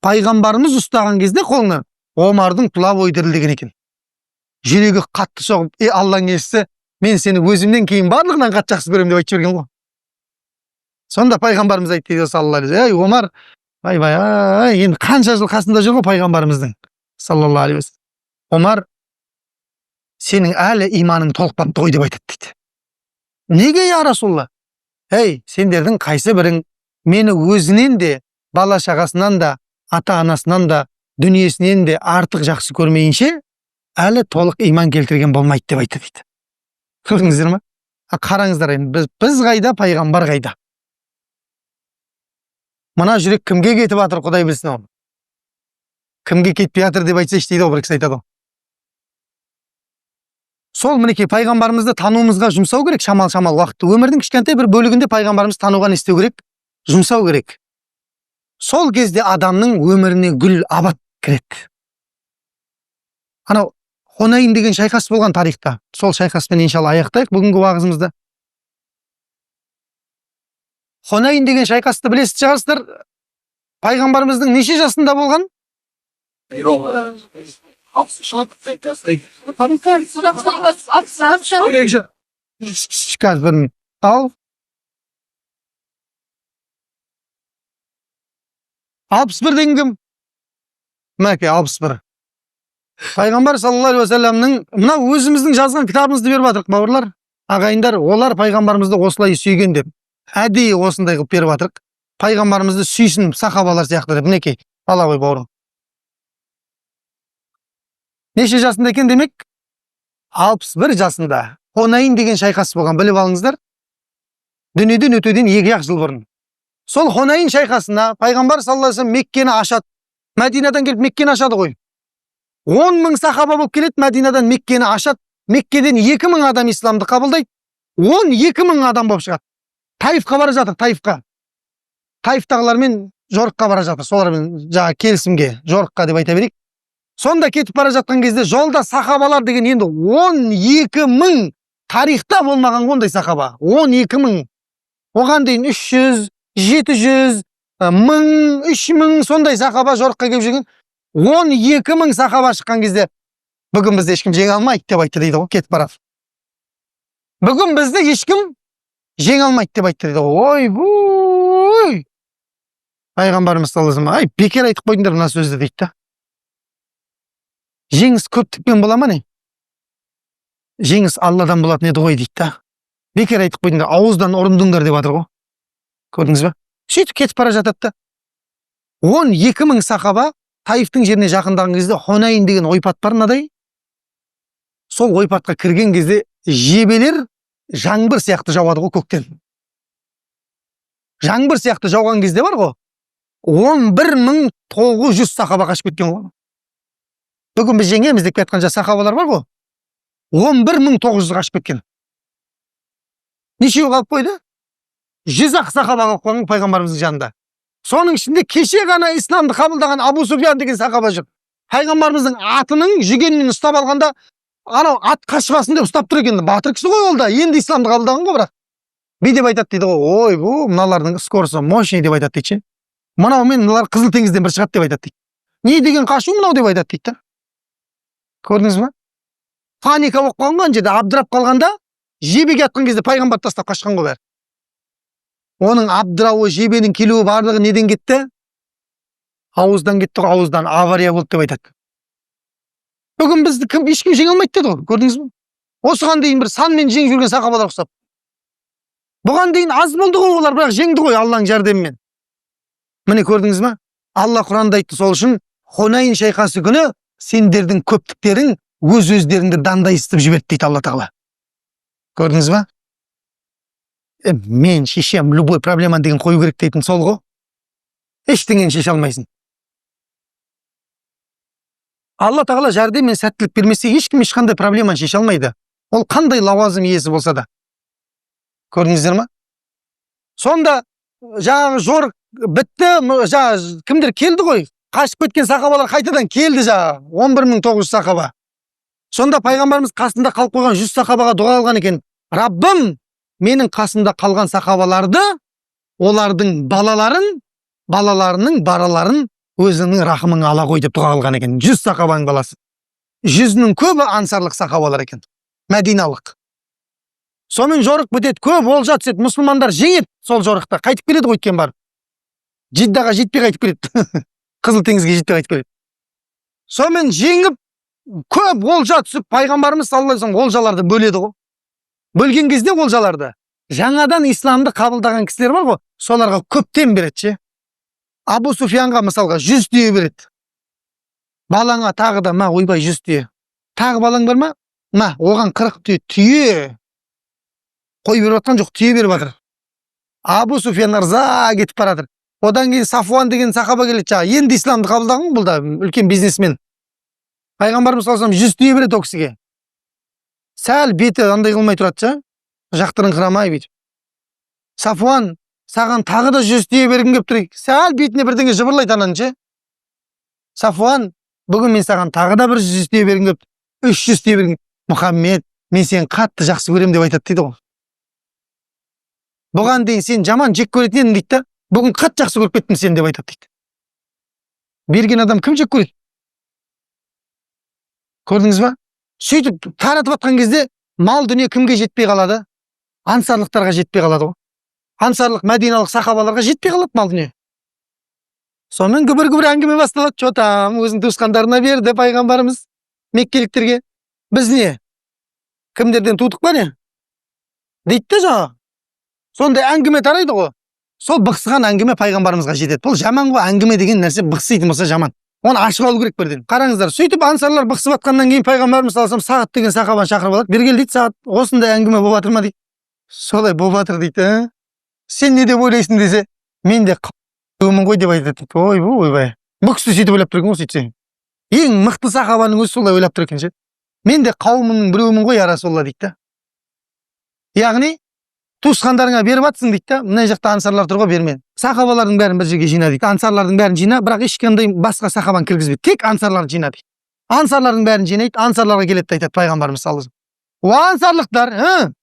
Пайғамбарымыз ұстаған кезде қолынан Омардың тұла бойы дірілдеген екен. Жүрегі қатты соғып, Алланың елшісі, мен сені өзімнен кейін барлығынан қатты жақсы көремін деп айтып жіберген ғой. Сонда пайғамбарымыз айтты дейді саллаллаху алейхи вассалам, Омар, ай, енді қанша жыл қасында жүр ғой пайғамбарымыздың саллаллаху алейхи вассалам. Омар, сенің әлі иманың толықпапты ғой деп айтады дейді. Неге я Расулалла? Сендердің қайсы бірің мені өзінен де, бала шағасынан да, ата анасынан да, дүниесінен де артық жақсы көрмейінше, әлі толық иман келтірген болмайды деп айтты дейді. Көрдіңіздер ме? Қараңыздар енді, біз қайда, пайғамбар қайда? Мына жүрек кімге кетіп жатыр, Құдай білсін оны. Кімге кетпей жатыр деп айтса іштейді ғой, бір кісі айтады ғой. Сол мінекей пайғамбарымызды тануымызға жұмсау керек, шамал уақытты. Өмірдің кішкентай бір бөлігінде пайғамбарымызды тануға не істеу керек? Жұмсау керек. Сол кезде адамның өміріне гүл абат кіреді. Анау Хунейн деген шайқас болған тарихта. Сол шайқаспен иншалла аяқтайық бүгінгі уағызымызды. Хунейн деген шайқасты білесіз шығарсыздар. Пайғамбарымыздың неше жасында болған? Ал 61 деген кім? Мәке 61. Пайғамбар саллаллаху алейхи уассаламның мына өзіміздің жазған кітабымызды беріп жатырық, бауырлар. Ағайындар, олар пайғамбарымызды осылай сүйген деп, әдейі осындай қылып беріп жатырық. Пайғамбарымызды сүйсін сахабалар сияқты деп, мінекей, ала ғой бауырым. Неше жасында екен демек? 61 жасында. Хунейн деген шайқас болған, біліп алыңыздар. Дүниеден өтуден 2 жыл бұрын. Сол Хунейн шайқасына пайғамбар саллаллаху алейхи вассалам Меккені ашады. Мәдинадан келіп Меккені ашады ғой. 10 мың сахаба болып келеді, Мәдинадан Меккені ашады. Меккеден 2000 адам исламды қабылдайды. 12 мың адам болып шығады. Таифқа бара жатыр, Таифқа. Таифтағылармен жорыққа бара жатыр. Солармен жаңа келісімге, жорыққа деп айта берейік. Сонда кетіп бара жатқан кезде жолда сахабалар деген енді 12 мың, тарихта болмаған ондай сахаба. 12 мың. Оған дейін 300, 700, 1000, 3000 сондай сахаба жорыққа келіп жүрген. 12 мың сахаба шыққан кезде бүгін бізді ешкім жеңе алмайды деп айтты дейді ғой, кетіп барады. Бүгін бізді ешкім жеңе алмайды деп айтты дейді ғой. Ой, пайғамбарымыз саллаллаху алейхи вассалам, бекер айтып қойдыңдар мына сөзді дейді да. Жеңіс көптікпен бола ма не? Жеңіс Алладан болатын еді ғой дейді да. Бекер айтып қойдыңдар, ауыздан ұрындыңдар деп жатыр ғой. Көрдіңіз бе? Сөйтіп кетіп бара жатады да. 12 мың сахаба Таифтың жеріне жақындаған кезде Хунейн деген ойпат бар мынадай. Сол ойпатқа кірген кезде жебелер жаңбыр сияқты жауады ғой көктен. Жаңбыр сияқты жауған кезде бар ғой, 11900 сахаба қашып кеткен ғой. Бүгін біз жеңеміз деп кеткен сахабалар бар ғой, 11900 қашып кеткен. Нешеу қалып қойды? 100 сахаба қалып қалған пайғамбарымыздың жанында. Соның ішінде кеше ғана исламды қабылдаған Абу Суфиян деген сахаба жүр. Пайғамбарымыздың атының жүгенінен ұстап алғанда, анау ат қашпасын деп ұстап тұр екен. Батыр кісі ғой ол да, енді исламды қабылдаған ғой, бірақ бүй деп айтады дейді ғой. Ой, бұл мыналардың скорысы мощный деп айтады дейді. Мынау мен мыналар Қызыл теңізден бір шығады деп айтады дейді. Не деген қашу мынау деп айтады дейді. Көрдіңіз ба? Паника болып қалған жерде, абдырап қалғанда, жебеге атқан кезде пайғамбар тастап қашқан ғой бәрі. Оның абдырауы, жебенің келуі барлығы неден кетті? Ауыздан кетті ғой, ауыздан авария болды деп айтады. Бүгін бізді ешкім жеңе алмайды деді ғой, көрдіңіз бе? Осыған дейін бір санмен жеңіп жүрген сахабалар ұқсап. Бұған дейін аз болды ғой олар, бірақ жеңді ғой Алланың жәрдемімен. Міне көрдіңіз бе? Алла Құранда айтты, сол үшін Хунайн шайқасы күні сендердің көптіктерің өз-өздеріңді дандайыстып жіберді дейді Алла Тағала. Көрдіңіз бе? Мен шешем любой проблеманы деген қою керек дейтін сол ғой. Ештеңені шеше алмайсың. Алла Тағала жәрдем мен сәттілік бермесе, ешкім ешқандай проблеманы шеше алмайды. Ол қандай лауазым иесі болса да. Көрдіңіздер ме? Сонда жаңағы жорық бітті, кімдер келді ғой? Қашып кеткен сахабалар қайтадан келді жаңағы 11.900 сахаба. Сонда пайғамбарымыз қасында қалып қойған 100 сахабаға дұға алған екен. Раббым, менің қасымда қалған сахабаларды, олардың балаларының бараларын өзінің рахымыңа ала қой деп дұға алған екен. 100 сахабаның баласы. 100-нің көбі ансарлық сахабалар екен. Мәдиналық. Сонымен жорық бітеді, көп олжа түседі, мұсылмандар жеңеді сол жорықта. Қайтып келеді ғой өткен бар. Жиддаға жетпей қайтып келеді. Қызыл теңізге жетпей қайтып келеді. Сонымен жеңіп, көп олжа түсіп, пайғамбарымыз саллаллаху алейхи вассалам олжаларды бөледі ғой. Бөлген кезде олжаларды жаңадан исламды қабылдаған кісілер бар ғой, соларға көптен береді. Абу Суфиянға мысалға 100 түйе береді. Балаңа тағы да, ойбай 100 түйе. Тағы балаң бар ма? Оған 40 түйе. Қой беріп атқан жоқ, түйе беріп жатыр. Абу Суфиян ырза кетіп баратыр. Одан кейін Сафуан деген сахаба келеді. Енді исламды қабылдаған, бұл да үлкен бизнесмен. Пайғамбарымыз саллаллаху алейхи вассалам 100 түйе береді о кісіге. Сәл беті андай қылмай тұрады, жақтырыңқырамай бүйтіп. Сафуан, саған тағы да 100 түйе бергім келіп тұр. Сәл бетіне бірдеңе жыбырлайды анан. Сафуан, бүгін мен саған тағы да бір 100 түйе бергім келіп, 300 түйе бергім. Мұхаммед, мен сені қатты жақсы көрем деп айтады дейді ғой. Бұған дейін сен жаман жек көретін едің дейді. Бүгін қатты жақсы көріп кеттім сен деп айтады дейді. Берген адам кім жек көреді? Көрдіңіз ба? Сөйтіп таратып атқан кезде мал дүние кімге жетпей қалады? Ансарлықтарға жетпей қалады ғой. Ансарлық мәдиналық сахабаларға жетпей қалады мал дүние. Сонымен күбір әңгіме басталады. Чотам, өзінің туысқандарына берді пайғамбарымыз меккеліктерге. Біз не? Кімдерден тудық па не? Дейді жаңа. Сондай әңгіме тарайды ғой. Сол бықсыған әңгіме пайғамбарымызға жетеді. Бұл жаман ғой, әңгіме деген нәрсе бықсыйтын болса жаман. Оны ашып алу керек бірден. Қараңыздар, сөйтіп ансарлар бықсып атқаннан кейін пайғамбарымыз саллаллаху алейхи вассалам Сағат деген сахабаны шақырып алады. Бергел дейді, Сағат, осындай әңгіме болып жатыр ма дейді. Солай болып жатыр дейді. Сен не деп ойлайсың десе, мен де қауымын ғой деп айтады. Ойбай. Бұл кісі сөйтіп ойлап тұр екен ғой сөйтсе. Ең мықты сахабаның өзі солай ойлап тұр екен. Мен де қауымның біреуімін ғой, я Расулалла дейді. Яғни туысқандарыңа беріп атсың дейді. Мына жақта ансарлар тұр ғой, берме. Сахабалардың бәрін бір жерге жина дейді. Ансарлардың бәрін жина, бірақ ешқандай басқа сахабаны кіргізбейді. Тек ансарларды жина дейді. Ансарлардың бәрін жинайды, ансарларға келеді айтады пайғамбарымыз саллаллаху алейхи вассалам. О ансарлықтар,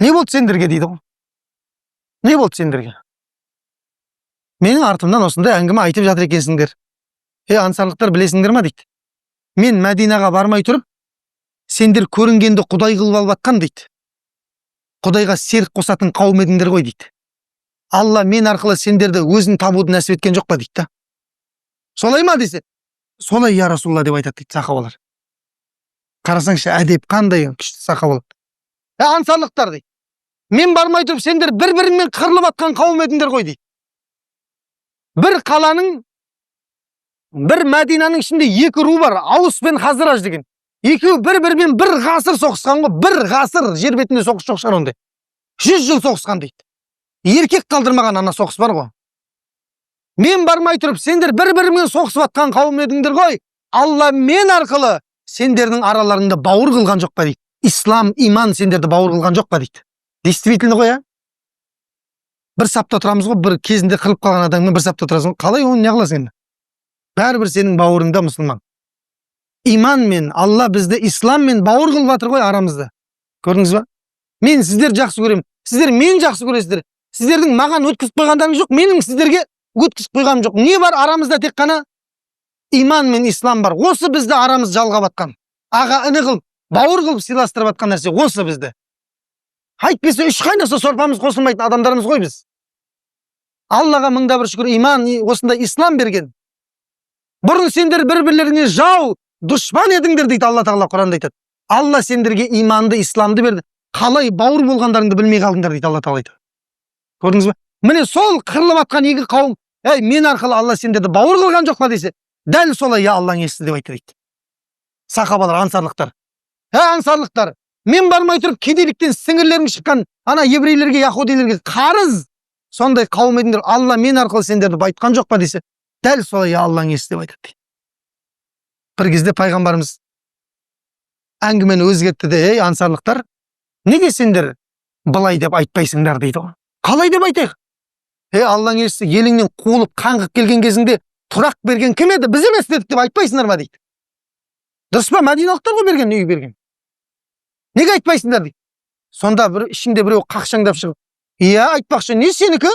не болды сендерге дейді ғой. Не болды сендерге? Менің артымнан осындай әңгіме айтып жатыр екенсіңдер. Ансарлықтар білесіңдер ма дейді. Мен Мәдинаға бармай тұрып, сендер көрінгенді Құдай қылып алып атқан дейді. Құдайға серік қосатын қауым едіңдер ғой дейді. Алла мен арқылы сендерді өзін табуды нәсіп еткен жоқ па дейді. Солай ма десе? Солай я Расулалла деп айтады дейді сахабалар. Қарасаңшы, әдеп қандай күшті сахабалар. Ансарлықтар дейді. Мен бармай тұрып, сендер бір-біріңмен қырылып атқан қауым едіңдер ғой дейді. Бір қаланың, бір Мәдинаның ішінде екі ру бар, Аус пен Хазраж деген. Екеуі бір-бірімен бір ғасыр соғысқан ғой, бір ғасыр жер бетінде соғыс жоқ шығар ондай. 100 жыл соғысқан дейді. Еркек қалдырмаған ана соғыс бар ғой. Мен бармай тұрып, сендер бір-бірімен соғысып атқан қауым едіңдер ғой. Алла мен арқылы сендердің араларыңда бауыр қылған жоқ па дейді. Ислам, иман сендерді бауыр қылған жоқ па дейді. Действительно ғой, а? Бір сапта тұрамыз ғой, бір кезінде қылып қалған адаммен бір сапта тұрасың. Қалай оны не қыласың енді? Бәрібір сенің бауырыңда мұсылман. Иманмен, Алла бізді исламмен бауыр қылып жатыр ғой арамызда. Көрдіңіз ба? Мен сіздерді жақсы көремін. Сіздер мені жақсы көресіздер. Сіздердің маған өткізіп қойғандарыңыз жоқ, менің сіздерге өткізіп қойғаным жоқ. Не бар арамызда? Тек қана иман мен ислам бар. Осы бізді арамыз жалғап атқан. Аға іні қылып, бауыр қылып сыйластырып атқан нәрсе осы бізді. Айтпесе үш қайнаса сорпамыз қосылмайтын адамдарымыз ғой біз. Аллаға мыңда бір шүкір, иман, осындай ислам берген. Бұрын сендер бір-бірлеріңе жау, дұшпан едіңдер дейді Алла Тағала Құранда айтады. Алла сендерге иманды, исламды берді. Қалай бауыр болғандарыңды білмей қалдыңдар дейді Алла Тағала айтады. Көрдіңіз ба? Міне сол қырылып атқан екі қауым, мен арқылы Алла сендерді бауыр қылған жоқ па десе, дәл солай я Аллаң естіді деп айтты дейді. Сахабалар, ансарлықтар. Ансарлықтар, мен бармай тұрып кедейліктен сіңірлерің шыққан ана еврейлерге, яһудилерге қарыз сондай қауым едіңдер, Алла мен арқылы сендерді байтқан жоқ па десе, дәл солай я Аллаң естіді деп айтады дейді. Бір кезде пайғамбарымыз әңгімені өзгертті де, ансарлықтар, неге сендер былай деп айтпайсыңдар дейді ғой. Қалай деп айтайық? Аллаң елшісі, еліңнен қуылып қаңғып келген кезіңде тұрақ берген кім еді? Біз емес дедік деп айтпайсыңдар ма дейді. Дұрыс па? Мәдиналықтар ғой берген, үй берген. Неге айтпайсыңдар дейді. Сонда бір ішінде біреу қақшаңдап шығып, айтпақшы, не сенікі?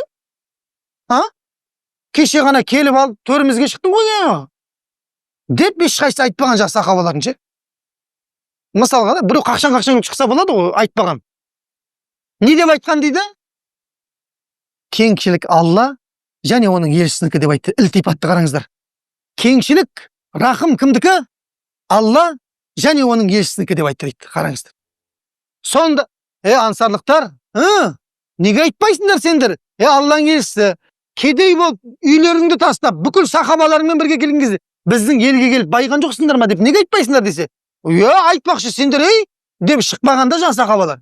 Кеше ғана келіп алып төрімізге шықтың ғой, деп ешқайсысы айтпаған жақ сахабалардың ше. Мысалға да біреу қақшаң шықса болады ғой, айтпаған. Не деп айтқан дейді? Кеңшілік Алла және оның елшісінікі деп айтты. Ілтипатты қараңыздар. Кеңшілік, рахым кімдікі? Алла және оның елшісінікі деп айтты дейді. Қараңыздар. Сонда, ансарлықтар, неге айтпайсыңдар сендер? Алланың елшісі, кедей болып, үйлеріңді тастап, бүкіл сахабаларыңмен бірге келген кезде, біздің елге келіп байған жоқсыңдар ма деп, неге айтпайсыңдар десе? Айтпақшы сендер, деп шықпағанда жан сахабалар.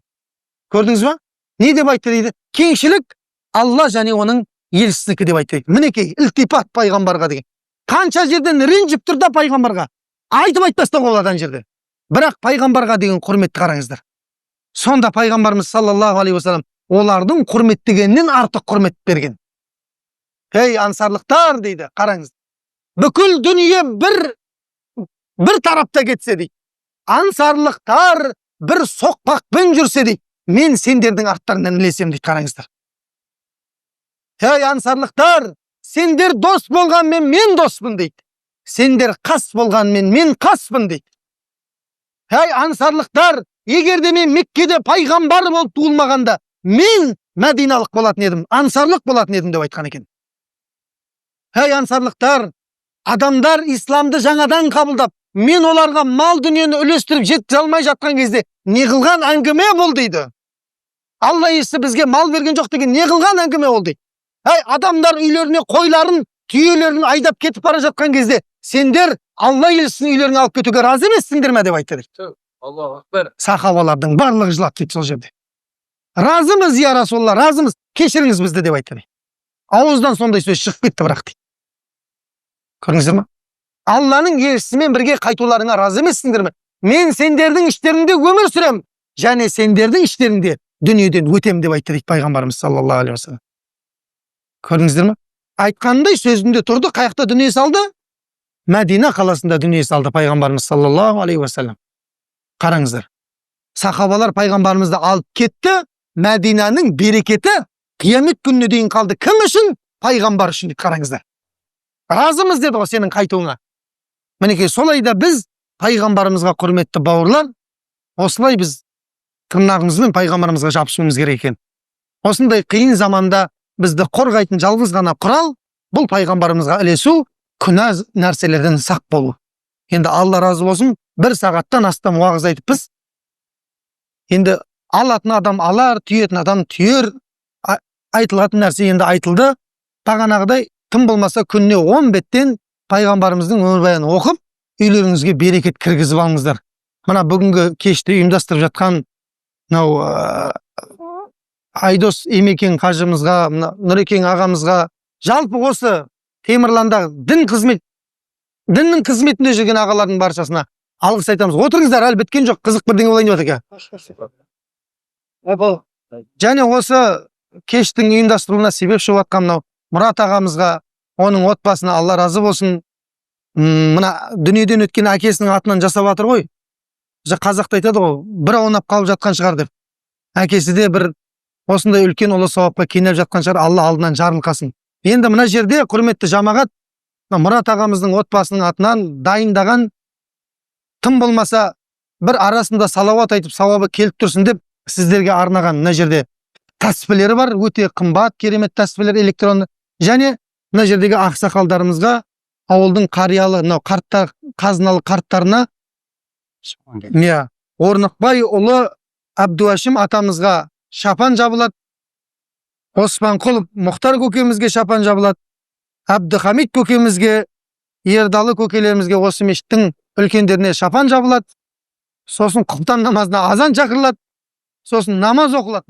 Көрдіңіз ба? Не деп айтты дейді? Кеңшілік Алла және оның елшісінікі деп айтты. Мінекей, ілтипат пайғамбарға деген. Қанша жерден ренжіп тұр да пайғамбарға. Айтып айтпастан болады ана жерде. Бірақ пайғамбарға деген құрметті қараңыздар. Сонда пайғамбарымыз саллаллаху алейхи уассалам олардың құрметтегеннен артық құрмет берген. Ансарлықтар дейді, қараңыз. Бүкіл дүние бір тарапта кетсе дейді. Ансарлықтар бір соқпақпен жүрсе дейді. Мен сендердің арттарынан ілесем дейді, қараңыздар. Ансарлықтар, сендер дос болғанмен мен доспын дейді. Сендер қас болғанмен мен қаспын дейді. Ансарлықтар, егер де мен Меккеде пайғамбар болып туылмағанда, мен мәдиналық болатын едім, ансарлық болатын едім деп айтқан екен. Ансарлықтар, адамдар исламды жаңадан қабылдап, мен оларға мал дүниені үлестіріп жеткізе алмай жатқан кезде не қылған әңгіме бол дейді. Алла иесі бізге мал берген жоқ деген не қылған әңгіме ол дейді. Адамдар үйлеріне қойларын, түйелерін айдап кетіп бара жатқан кезде сендер Алла елшісінің үйлеріне алып кетуге разы емессіңдер ме деп айтты дейді. Аллаху акбар. Сахабалардың барлығы жылады дейді сол жерде. Разымыз, я Расулалла, разымыз, кешіріңіз бізді деп айтты дейді. Ауыздан сондай сөз шығып кетті бірақ дейді. Көрдіңіздер ме? Алланың елшісімен бірге қайтуларыңа разы емессіңдер ме? Мен сендердің іштеріңде өмір сүрем, және сендердің іштеріңде дүниеден өтем деп айтты дейді пайғамбарымыз саллаллаху алейхи уассалам. Көрдіңіздер ме? Айтқандай сөзінде тұрды, қаяқта дүние салды? Мәдина қаласында дүние салды пайғамбарымыз саллаллаху алейхи уассалам. Қараңыздар. Сахабалар пайғамбарымызды алып кетті, Мәдинаның берекеті қиямет күніне дейін қалды. Кім үшін? Пайғамбар үшін дейді, қараңыздар. Разымыз деді ғой сенің қайтуыңа. Мінекей солай да біз пайғамбарымызға құрметті бауырлар, осылай біз тырнағымызбен пайғамбарымызға жабысуымыз керек екен. Осындай қиын заманда бізді қорғайтын жалғыз ғана құрал бұл пайғамбарымызға ілесу, күнә нәрселерден сақ болу. Енді Алла разы болсын, 1 сағаттан астам уағыз айтып біз. Енді алатын адам алар, түйетін адам түйер, айтылатын нәрсе енді айтылды. Бағанағыдай тым болмаса күніне 10 беттен пайғамбарымыздың өмірбаянын оқып, үйлеріңізге берекет кіргізіп алыңыздар. Мына бүгінгі кеште ұйымдастырып жатқан Айдос Емекен қажымызға, Нұрекен ағамызға, жалпы осы Темірландағы діннің қызметінде жүрген ағалардың баршасына алғыс айтамыз. Отырыңыздар, әлі біткен жоқ, қызық бірдеңе болайын деп жатыр. Және осы кештің ұйымдастырылуына себепші болып жатқан мынау Мұрат ағамызға, оның отбасына Алла разы болсын. Мына дүниеден өткен әкесінің атынан жасап жатыр ғой. Қазақта айтады ғой, бір аунап қалып жатқан шығар деп. Әкесі де бір осындай үлкен ұлы сауапқа кенеліп жатқан шығар, Алла алдынан жарылқасын. Енді мына жерде құрметті жамағат, Мұрат ағамыздың отбасының атынан дайындаған, тым болмаса бір арасында салауат айтып сауабы келіп тұрсын деп сіздерге арнаған мына жерде тәспілері бар, өте қымбат, керемет тәспілер электронды. Және мына жердегі ақсақалдарымызға, ауылдың қариялы, мынау қарттар, қазыналы қарттарына, Орнықбай ұлы Әбдуашим атамызға шапан жабылады. Оспанқұлов Мұхтар көкемізге шапан жабылады. Әбдіхамит көкемізге, Ердалы көкелерімізге осы мешіттің үлкендеріне шапан жабылады. Сосын құптан намазына азан шақырылады. Сосын намаз оқылады.